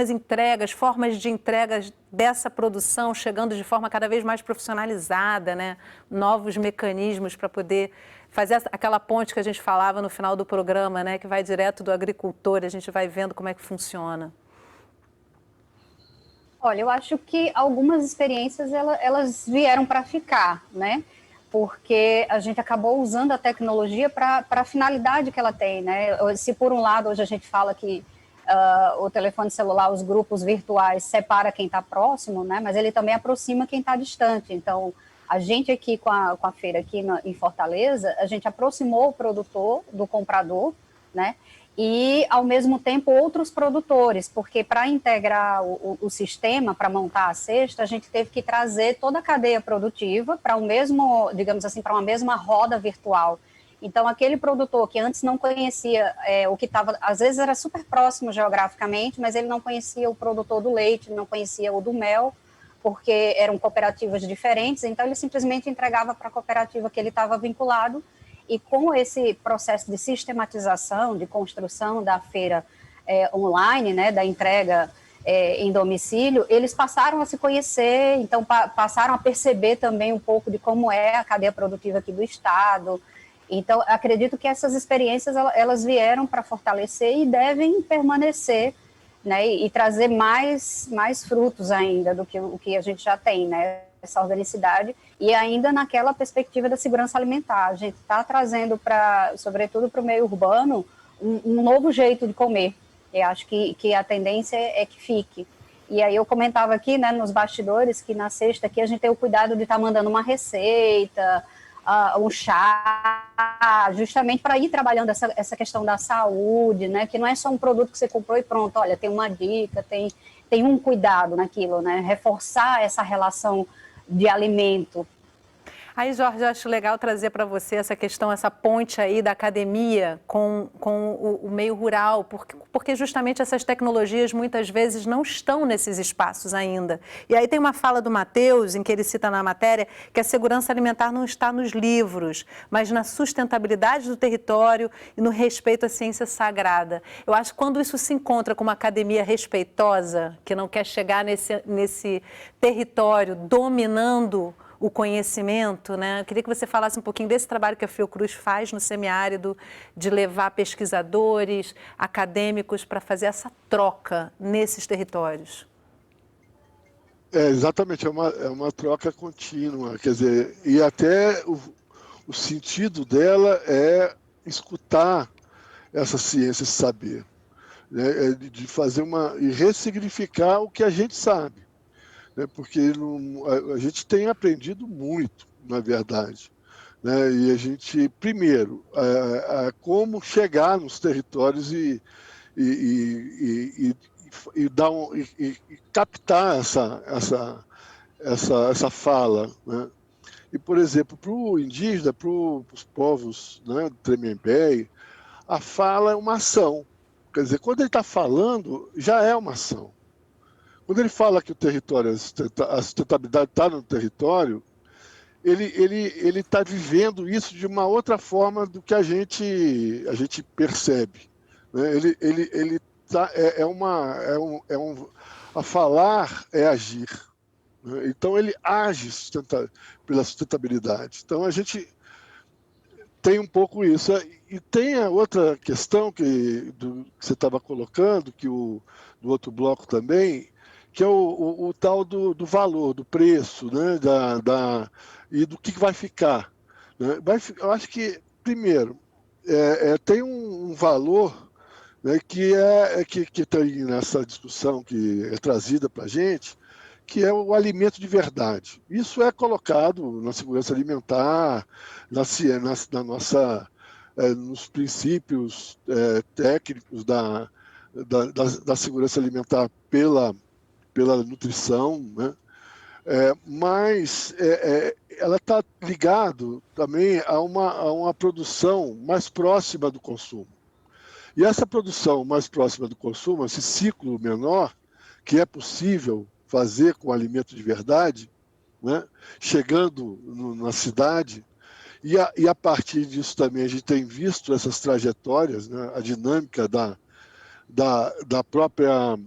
entregas, formas de entregas dessa produção chegando de forma cada vez mais profissionalizada, né? Novos mecanismos para poder fazer aquela ponte que a gente falava no final do programa, né? Que vai direto do agricultor, a gente vai vendo como é que funciona. Olha, eu acho que algumas experiências elas vieram para ficar, né? Porque a gente acabou usando a tecnologia para a finalidade que ela tem, né? Se por um lado hoje a gente fala que o telefone celular, os grupos virtuais separa quem está próximo, né? Mas ele também aproxima quem está distante. Então, a gente aqui com a feira aqui em Fortaleza, a gente aproximou o produtor do comprador, né? E, ao mesmo tempo, outros produtores, porque para integrar o sistema, para montar a cesta, a gente teve que trazer toda a cadeia produtiva para o mesmo, digamos assim, para uma mesma roda virtual. Então, aquele produtor que antes não conhecia o que estava, às vezes era super próximo geograficamente, mas ele não conhecia o produtor do leite, não conhecia o do mel, porque eram cooperativas diferentes, então ele simplesmente entregava para a cooperativa que ele estava vinculado. E com esse processo de sistematização, de construção da feira online, né, da entrega em domicílio, eles passaram a se conhecer, então passaram a perceber também um pouco de como é a cadeia produtiva aqui do Estado. Então, acredito que essas experiências elas vieram para fortalecer e devem permanecer, né, e trazer mais frutos ainda do que o que a gente já tem, né, essa organicidade, e ainda naquela perspectiva da segurança alimentar. A gente está trazendo, sobretudo para o meio urbano, um novo jeito de comer. Eu acho que a tendência é que fique. E aí eu comentava aqui, né, nos bastidores, que na sexta aqui a gente tem o cuidado de estar mandando uma receita, um chá, justamente para ir trabalhando essa questão da saúde, né, que não é só um produto que você comprou e pronto, olha, tem uma dica, tem um cuidado naquilo, né, reforçar essa relação de alimento. Aí, Jorge, eu acho legal trazer para você essa questão, essa ponte aí da academia com o meio rural, porque justamente essas tecnologias muitas vezes não estão nesses espaços ainda. E aí tem uma fala do Matheus, em que ele cita na matéria, que a segurança alimentar não está nos livros, mas na sustentabilidade do território e no respeito à ciência sagrada. Eu acho que quando isso se encontra com uma academia respeitosa, que não quer chegar nesse território dominando o conhecimento, né? Eu queria que você falasse um pouquinho desse trabalho que a Fiocruz faz no semiárido, de levar pesquisadores, acadêmicos para fazer essa troca nesses territórios. Exatamente, é uma troca contínua, quer dizer, e até o sentido dela é escutar essa ciência, esse saber, né? De fazer e ressignificar o que a gente sabe. Porque a gente tem aprendido muito, na verdade, né? E a gente, primeiro, como chegar nos territórios e e captar essa fala, né? E, por exemplo, para o indígena, para os povos, né, do Tremembé, a fala é uma ação. Quer dizer, quando ele está falando, já é uma ação. Quando ele fala que o território, a sustentabilidade está no território, ele está vivendo isso de uma outra forma do que a gente percebe, né? A falar é agir, né? Então ele age pela sustentabilidade. Então a gente tem um pouco isso. E tem a outra questão que você estava colocando, que do outro bloco também, que é o tal do valor, do preço, né? E do que vai ficar, né? Eu acho que, primeiro, tem um valor, né, que tem nessa discussão que é trazida para a gente, que é o alimento de verdade. Isso é colocado na segurança alimentar, nos princípios técnicos da segurança alimentar pela nutrição, né? Mas ela está ligada também a uma produção mais próxima do consumo. E essa produção mais próxima do consumo, esse ciclo menor, que é possível fazer com alimento de verdade, né? Chegando na cidade, e a partir disso também a gente tem visto essas trajetórias, né? A dinâmica da própria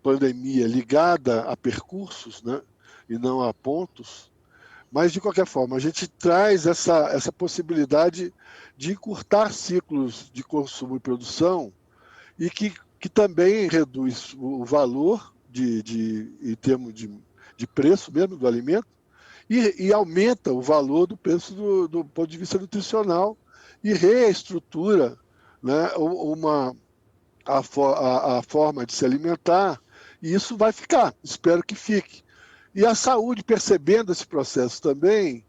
pandemia ligada a percursos, né? E não a pontos, mas de qualquer forma a gente traz essa possibilidade de encurtar ciclos de consumo e produção e que também reduz o valor em termos de preço mesmo do alimento e aumenta o valor do preço do ponto de vista nutricional e reestrutura, né, a forma de se alimentar, e isso vai ficar, espero que fique. E a saúde, percebendo esse processo também,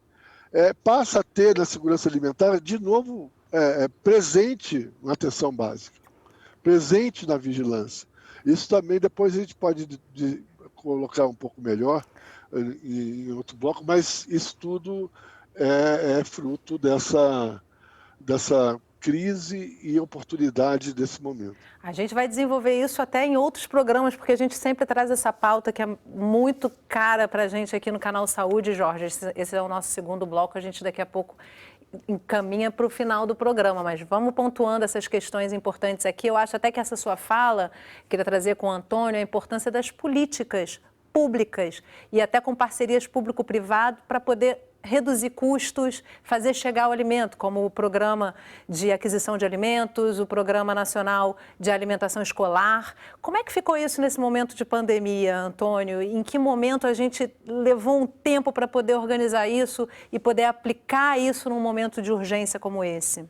passa a ter na segurança alimentar, de novo, presente na atenção básica, presente na vigilância. Isso também depois a gente pode colocar um pouco melhor em outro bloco, mas isso tudo é fruto dessa crise e oportunidade desse momento. A gente vai desenvolver isso até em outros programas, porque a gente sempre traz essa pauta que é muito cara para a gente aqui no Canal Saúde, Jorge. Esse é o nosso segundo bloco, a gente daqui a pouco encaminha para o final do programa, mas vamos pontuando essas questões importantes aqui. Eu acho até que essa sua fala, queria trazer com o Antônio, a importância das políticas públicas e até com parcerias público-privado para poder reduzir custos, fazer chegar o alimento, como o Programa de Aquisição de Alimentos, o Programa Nacional de Alimentação Escolar. Como é que ficou isso nesse momento de pandemia, Antônio? Em que momento a gente levou um tempo para poder organizar isso e poder aplicar isso num momento de urgência como esse?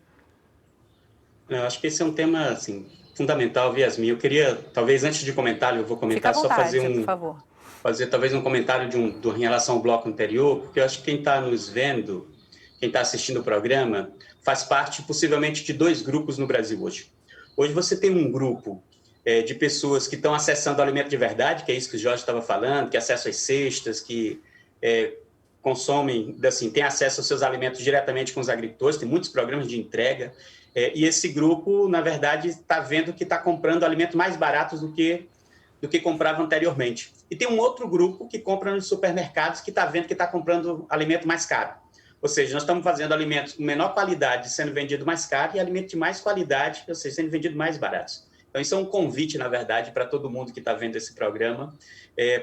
Eu acho que esse é um tema assim, fundamental, Yasmin. Eu queria, talvez antes de comentar, eu vou comentar, Fica à vontade, só por favor. Fazer talvez um comentário em relação ao bloco anterior, porque eu acho que quem está nos vendo, quem está assistindo o programa, faz parte possivelmente de dois grupos no Brasil hoje. Hoje você tem um grupo de pessoas que estão acessando o alimento de verdade, que é isso que o Jorge estava falando, que acesso às cestas, que consomem, assim, tem acesso aos seus alimentos diretamente com os agricultores, tem muitos programas de entrega, e esse grupo, na verdade, está vendo que está comprando alimentos mais baratos do que comprava anteriormente. E tem um outro grupo que compra nos supermercados que está vendo que está comprando alimento mais caro. Ou seja, nós estamos fazendo alimentos com menor qualidade sendo vendido mais caro e alimentos de mais qualidade, ou seja, sendo vendido mais baratos. Então, isso é um convite, na verdade, para todo mundo que está vendo esse programa,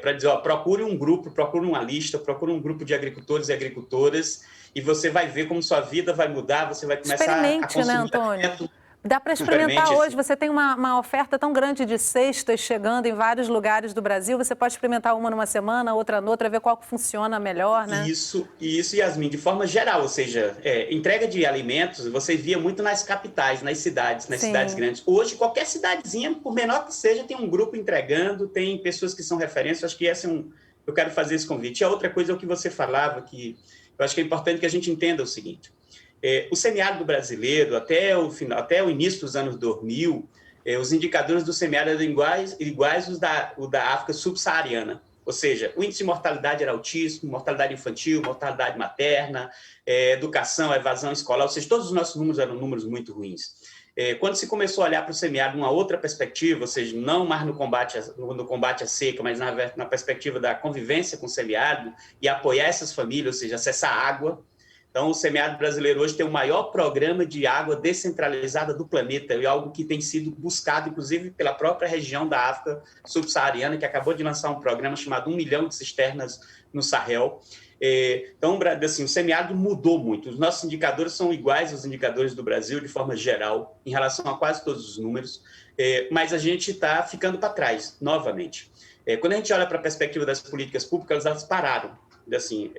para dizer, procure um grupo, procure uma lista, procure um grupo de agricultores e agricultoras e você vai ver como sua vida vai mudar, você vai começar a consumir, né, Antônio? Dá para experimentar hoje, você tem uma oferta tão grande de cestas chegando em vários lugares do Brasil, você pode experimentar uma numa semana, outra noutra, ver qual que funciona melhor, né? Isso, Yasmin, de forma geral, ou seja, entrega de alimentos, você via muito nas capitais, nas cidades grandes. Hoje, qualquer cidadezinha, por menor que seja, tem um grupo entregando, tem pessoas que são referências, acho que eu quero fazer esse convite. E a outra coisa é o que você falava, que eu acho que é importante que a gente entenda o seguinte. O semiárido brasileiro, até o início dos anos 2000, os indicadores do semiárido eram iguais os da África subsaariana. Ou seja, o índice de mortalidade era altíssimo, mortalidade infantil, mortalidade materna, educação, evasão escolar, ou seja, todos os nossos números eram números muito ruins. Quando se começou a olhar para o semiárido numa outra perspectiva, ou seja, não mais no combate à seca, mas na perspectiva da convivência com o semiárido e apoiar essas famílias, ou seja, acessar água. Então, o semiárido brasileiro hoje tem o maior programa de água descentralizada do planeta, e algo que tem sido buscado, inclusive, pela própria região da África subsaariana, que acabou de lançar um programa chamado 1 milhão de cisternas no Sahel. Então, assim, o semiárido mudou muito. Os nossos indicadores são iguais aos indicadores do Brasil, de forma geral, em relação a quase todos os números, mas a gente está ficando para trás, novamente. Quando a gente olha para a perspectiva das políticas públicas, elas pararam. Assim,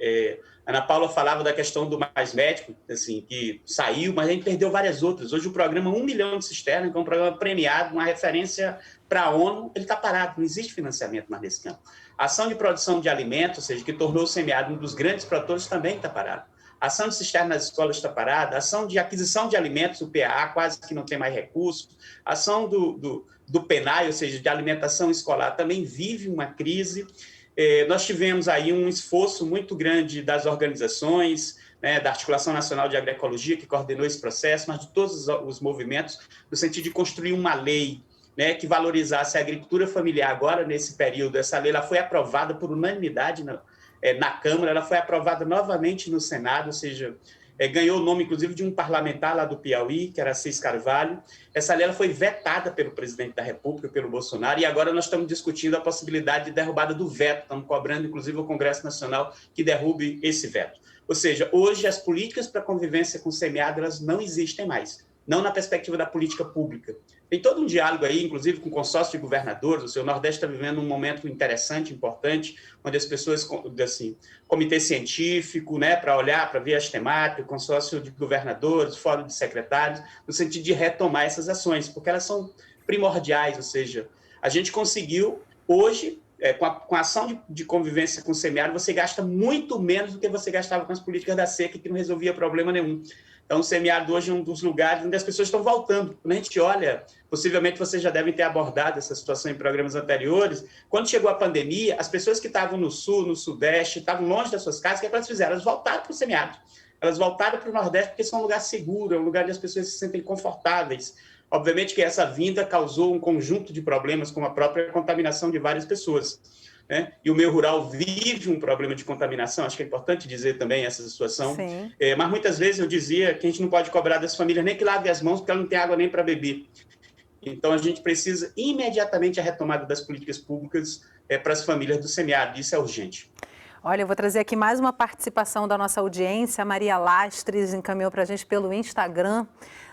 Ana Paula falava da questão do Mais Médico, assim, que saiu, mas a gente perdeu várias outras. Hoje o programa 1 milhão de cisternas, que é um programa premiado, uma referência para a ONU, ele está parado, não existe financiamento mais nesse campo. A ação de produção de alimentos, ou seja, que tornou o semiárido um dos grandes produtores, também está parado. A ação de cisterna nas escolas está parada, a ação de aquisição de alimentos, o PAA, quase que não tem mais recursos, a ação do PENAI, ou seja, de alimentação escolar, também vive uma crise. Nós tivemos aí um esforço muito grande das organizações, né, da Articulação Nacional de Agroecologia, que coordenou esse processo, mas de todos os movimentos, no sentido de construir uma lei, né, que valorizasse a agricultura familiar. Agora, nesse período, essa lei ela foi aprovada por unanimidade na Câmara, ela foi aprovada novamente no Senado, ou seja, ganhou o nome, inclusive, de um parlamentar lá do Piauí, que era Assis Carvalho. Essa lei ela foi vetada pelo presidente da República, pelo Bolsonaro, e agora nós estamos discutindo a possibilidade de derrubada do veto, estamos cobrando, inclusive, o Congresso Nacional que derrube esse veto. Ou seja, hoje as políticas para a convivência com o semiárido elas não existem mais, não na perspectiva da política pública. Tem todo um diálogo aí, inclusive com o consórcio de governadores. O seu Nordeste está vivendo um momento interessante, importante, onde as pessoas, assim, comitê científico, né, para olhar, para ver as temáticas, consórcio de governadores, fórum de secretários, no sentido de retomar essas ações, porque elas são primordiais, ou seja, a gente conseguiu, hoje, com a ação de convivência com o semiárido, você gasta muito menos do que você gastava com as políticas da seca, que não resolvia problema nenhum. Então, o semiárido hoje é um dos lugares onde as pessoas estão voltando. Quando a gente olha, possivelmente vocês já devem ter abordado essa situação em programas anteriores, quando chegou a pandemia, as pessoas que estavam no sul, no sudeste, estavam longe das suas casas, o que elas fizeram? Elas voltaram para o semiárido. Elas voltaram para o Nordeste porque são um lugar seguro, é um lugar onde as pessoas se sentem confortáveis. Obviamente que essa vinda causou um conjunto de problemas, como a própria contaminação de várias pessoas, né? E o meio rural vive um problema de contaminação, acho que é importante dizer também essa situação. Mas muitas vezes eu dizia que a gente não pode cobrar das famílias nem que lave as mãos, porque ela não tem água nem para beber. Então a gente precisa imediatamente a retomada das políticas públicas para as famílias do semiárido, isso é urgente. Olha, eu vou trazer aqui mais uma participação da nossa audiência. A Maria Lastres encaminhou para a gente pelo Instagram.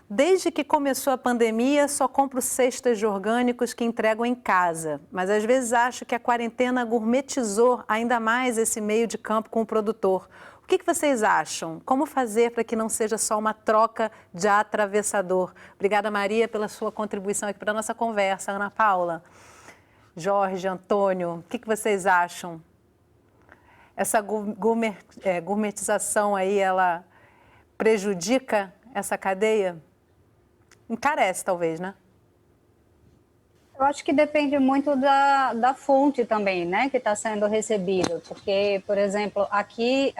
Desde que começou a pandemia, só compro cestas de orgânicos que entregam em casa. Mas às vezes acho que a quarentena gourmetizou ainda mais esse meio de campo com o produtor. O que vocês acham? Como fazer para que não seja só uma troca de atravessador? Obrigada, Maria, pela sua contribuição aqui para a nossa conversa. Ana Paula, Jorge, Antônio, o que vocês acham? Essa gourmetização aí, ela prejudica essa cadeia? Encarece, talvez, né? Eu acho que depende muito da fonte também, né, que está sendo recebida. Porque, por exemplo, aqui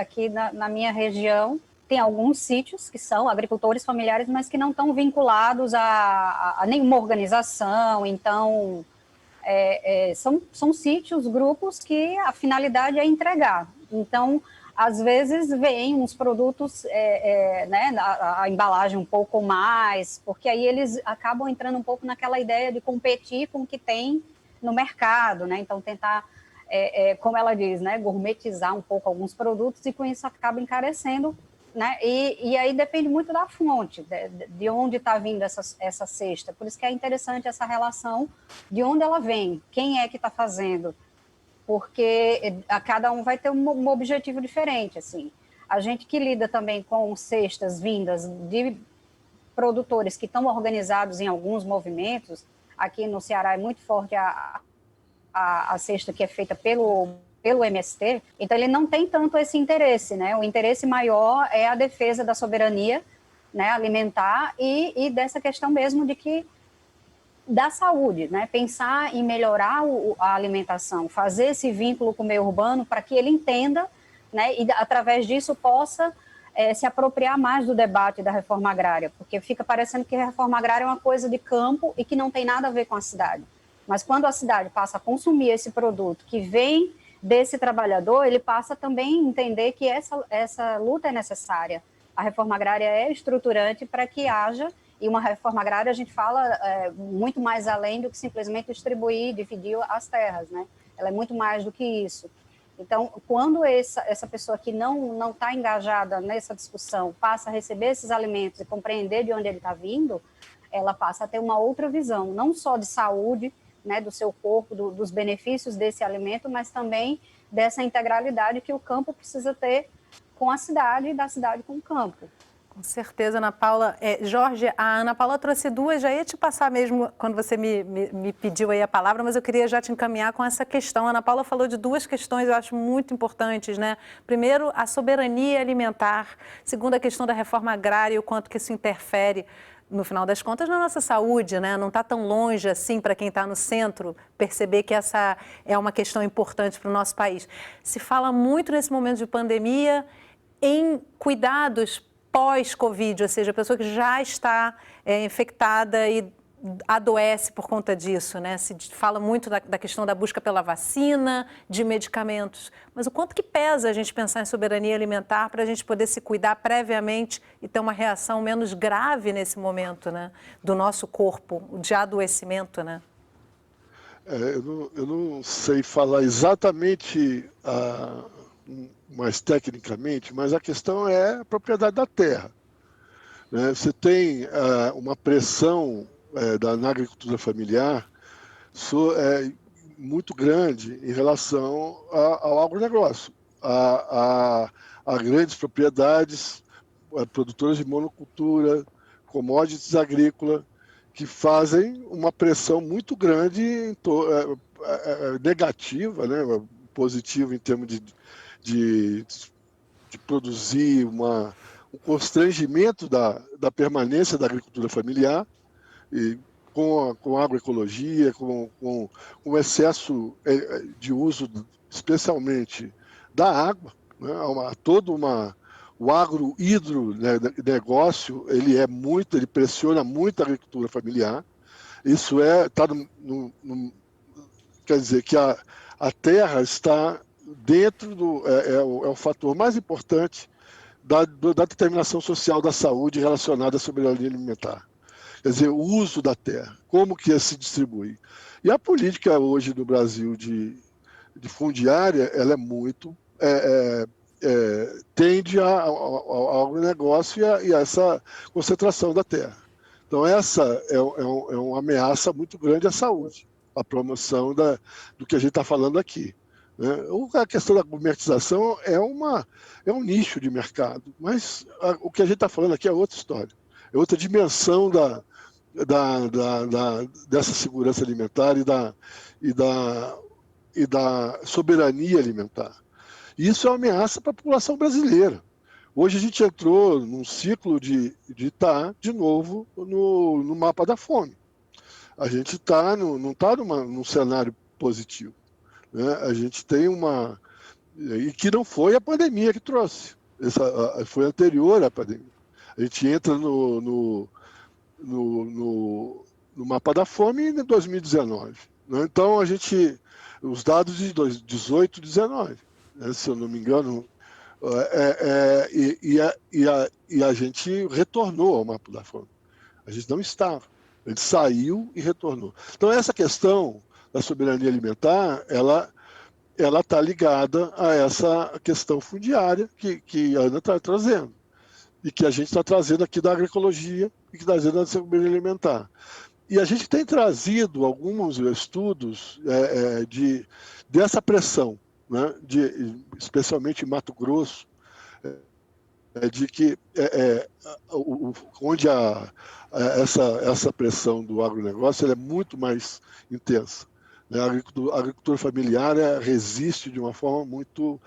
na minha região, tem alguns sítios que são agricultores familiares, mas que não estão vinculados a nenhuma organização. Então, são sítios, grupos que a finalidade é entregar. Então, às vezes vem uns produtos, né, a embalagem um pouco mais, porque aí eles acabam entrando um pouco naquela ideia de competir com o que tem no mercado, né? Então tentar, como ela diz, né, gourmetizar um pouco alguns produtos e com isso acaba encarecendo, né? E aí depende muito da fonte, de onde está vindo essa cesta. Por isso que é interessante essa relação de onde ela vem, quem é que está fazendo, porque a cada um vai ter um objetivo diferente, assim. A gente que lida também com cestas vindas de produtores que estão organizados em alguns movimentos, aqui no Ceará é muito forte a cesta que é feita pelo MST, então ele não tem tanto esse interesse, né? O interesse maior é a defesa da soberania, né, alimentar e dessa questão mesmo de que da saúde, né? Pensar em melhorar a alimentação, fazer esse vínculo com o meio urbano para que ele entenda, né? E através disso possa se apropriar mais do debate da reforma agrária, porque fica parecendo que a reforma agrária é uma coisa de campo e que não tem nada a ver com a cidade. Mas quando a cidade passa a consumir esse produto que vem desse trabalhador, ele passa também a entender que essa luta é necessária. A reforma agrária é estruturante para que haja. E uma reforma agrária, a gente fala muito mais além do que simplesmente distribuir, dividir as terras, né? Ela é muito mais do que isso. Então, quando essa pessoa que não está engajada nessa discussão passa a receber esses alimentos e compreender de onde ele está vindo, ela passa a ter uma outra visão, não só de saúde, né, do seu corpo, dos benefícios desse alimento, mas também dessa integralidade que o campo precisa ter com a cidade e da cidade com o campo. Com certeza, Ana Paula. Jorge, a Ana Paula trouxe duas, já ia te passar mesmo quando você me pediu aí a palavra, mas eu queria já te encaminhar com essa questão. A Ana Paula falou de duas questões, eu acho muito importantes, né? Primeiro, a soberania alimentar. Segundo, a questão da reforma agrária e o quanto que isso interfere, no final das contas, na nossa saúde, né? Não está tão longe assim para quem está no centro perceber que essa é uma questão importante para o nosso país. Se fala muito nesse momento de pandemia em cuidados pós-Covid, ou seja, a pessoa que já está infectada e adoece por conta disso, né? Se fala muito da questão da busca pela vacina, de medicamentos, mas o quanto que pesa a gente pensar em soberania alimentar para a gente poder se cuidar previamente e ter uma reação menos grave nesse momento, né? Do nosso corpo, de adoecimento, né? Eu não sei falar exatamente mais tecnicamente, mas a questão é a propriedade da terra, né? Você tem uma pressão na agricultura familiar muito grande em relação ao agronegócio, a grandes propriedades, produtoras de monocultura, commodities agrícolas, que fazem uma pressão muito grande, negativa, né? Positiva em termos de produzir um constrangimento da permanência da agricultura familiar, e com agroecologia, com o excesso de uso, especialmente da água, né? O agro-hidro-negócio, ele pressiona muito a agricultura familiar. Isso quer dizer que a terra está dentro é o fator mais importante da determinação social da saúde relacionada à soberania alimentar. Quer dizer, o uso da terra, como que se distribui. E a política hoje do Brasil de fundiária, ela é muito tende ao agronegócio e a essa concentração da terra. Então essa é uma ameaça muito grande à saúde, a promoção do que a gente está falando aqui, né? A questão da gourmetização é um nicho de mercado, mas o que a gente está falando aqui é outra história, é outra dimensão dessa segurança alimentar e da soberania alimentar. E isso é uma ameaça para a população brasileira. Hoje a gente entrou num ciclo de estar de novo no mapa da fome. A gente não está num cenário positivo, né? A gente tem e que não foi a pandemia que trouxe, foi anterior à pandemia. A gente entra no mapa da fome em 2019, né? Então os dados de 2018, 2019, né, se eu não me engano, e a gente retornou ao mapa da fome. A gente não estava, a gente saiu e retornou. Então essa questão da soberania alimentar, ela está ligada a essa questão fundiária que a Ana está trazendo, e que a gente está trazendo aqui da agroecologia e que está trazendo da soberania alimentar. E a gente tem trazido alguns estudos dessa pressão, né, especialmente em Mato Grosso, de que onde essa pressão do agronegócio ela é muito mais intensa, né? A agricultura familiar resiste de uma forma muito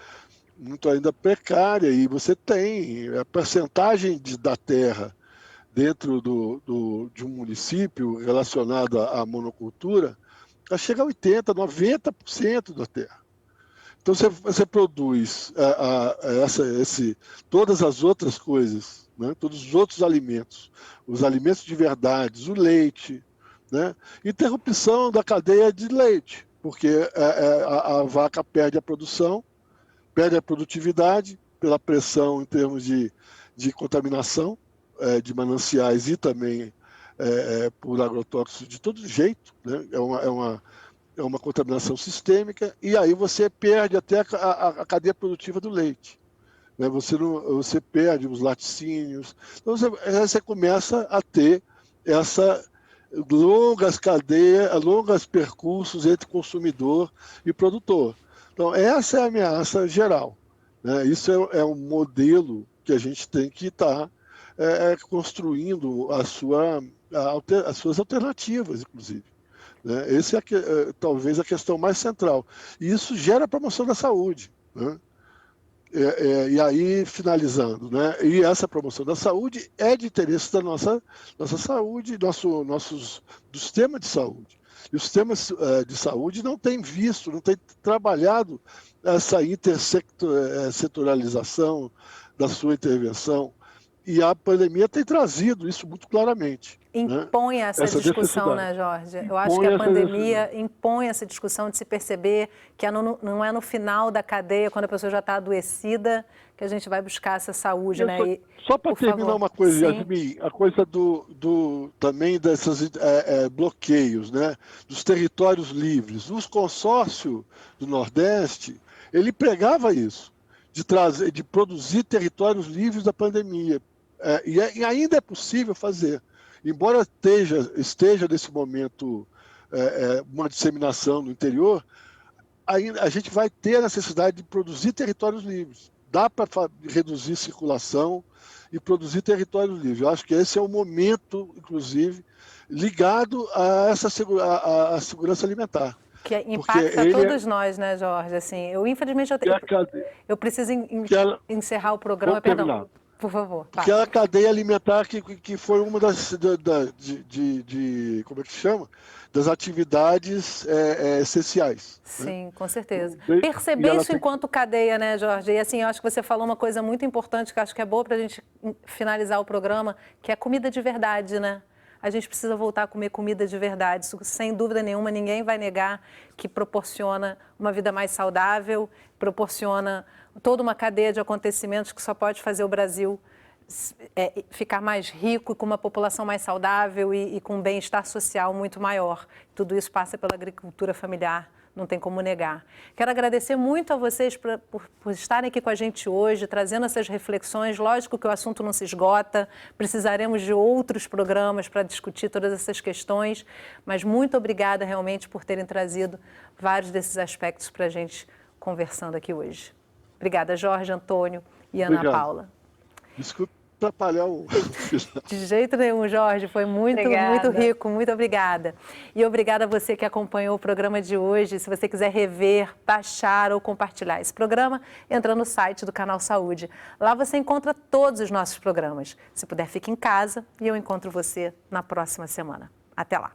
ainda precária, e você tem a percentagem da terra dentro de um município relacionado à monocultura, chega a 80%, 90% da terra. Então você produz todas as outras coisas, né? Todos os outros alimentos, os alimentos de verdade, o leite, né? Interrupção da cadeia de leite, porque a vaca perde a produção, perde a produtividade pela pressão em termos de contaminação de mananciais e também por agrotóxicos de todo jeito, né? É uma contaminação sistêmica, e aí você perde até a cadeia produtiva do leite, né? Você perde os laticínios, então você começa a ter essas longas cadeias, longos percursos entre consumidor e produtor. Então essa é a ameaça geral, né? Isso é um modelo que a gente tem que estar construindo as suas alternativas, inclusive. Essa é talvez a questão mais central. E isso gera a promoção da saúde, né? E aí, finalizando, né? E essa promoção da saúde é de interesse da nossa saúde, do sistema de saúde. E o sistema de saúde não tem visto, não tem trabalhado essa intersetorialização da sua intervenção. E a pandemia tem trazido isso muito claramente. Impõe essa discussão, né, Jorge? Eu acho que a pandemia impõe essa discussão de se perceber que não é no final da cadeia, quando a pessoa já está adoecida, que a gente vai buscar essa saúde, né? Só para terminar uma coisa, Yasmin, a coisa também desses bloqueios, né, dos territórios livres. Os consórcios do Nordeste, ele pregava isso, de produzir territórios livres da pandemia. E ainda é possível fazer. Embora esteja nesse momento uma disseminação no interior, ainda a gente vai ter a necessidade de produzir territórios livres. Dá para reduzir circulação e produzir territórios livres. Eu acho que esse é o momento, inclusive, ligado a a segurança alimentar. Que impacta todos nós, né, Jorge? Assim, infelizmente, eu preciso encerrar o programa. Perdão, por favor. Porque é a cadeia alimentar que foi uma das como é que se chama? Das atividades essenciais. Sim, né? Com certeza. Perceber isso enquanto cadeia, né, Jorge? E assim, eu acho que você falou uma coisa muito importante, que acho que é boa para a gente finalizar o programa, que é a comida de verdade, né? A gente precisa voltar a comer comida de verdade. Isso, sem dúvida nenhuma, ninguém vai negar que proporciona uma vida mais saudável, proporciona toda uma cadeia de acontecimentos que só pode fazer o Brasil ficar mais rico, com uma população mais saudável e com um bem-estar social muito maior. Tudo isso passa pela agricultura familiar, não tem como negar. Quero agradecer muito a vocês por estarem aqui com a gente hoje, trazendo essas reflexões. Lógico que o assunto não se esgota, precisaremos de outros programas para discutir todas essas questões, mas muito obrigada realmente por terem trazido vários desses aspectos para a gente conversando aqui hoje. Obrigada, Jorge, Antônio e Ana Paula. Desculpe atrapalhar o... De jeito nenhum, Jorge, foi muito rico, muito obrigada. E obrigada a você que acompanhou o programa de hoje. Se você quiser rever, baixar ou compartilhar esse programa, entra no site do Canal Saúde. Lá você encontra todos os nossos programas. Se puder, fique em casa e eu encontro você na próxima semana. Até lá.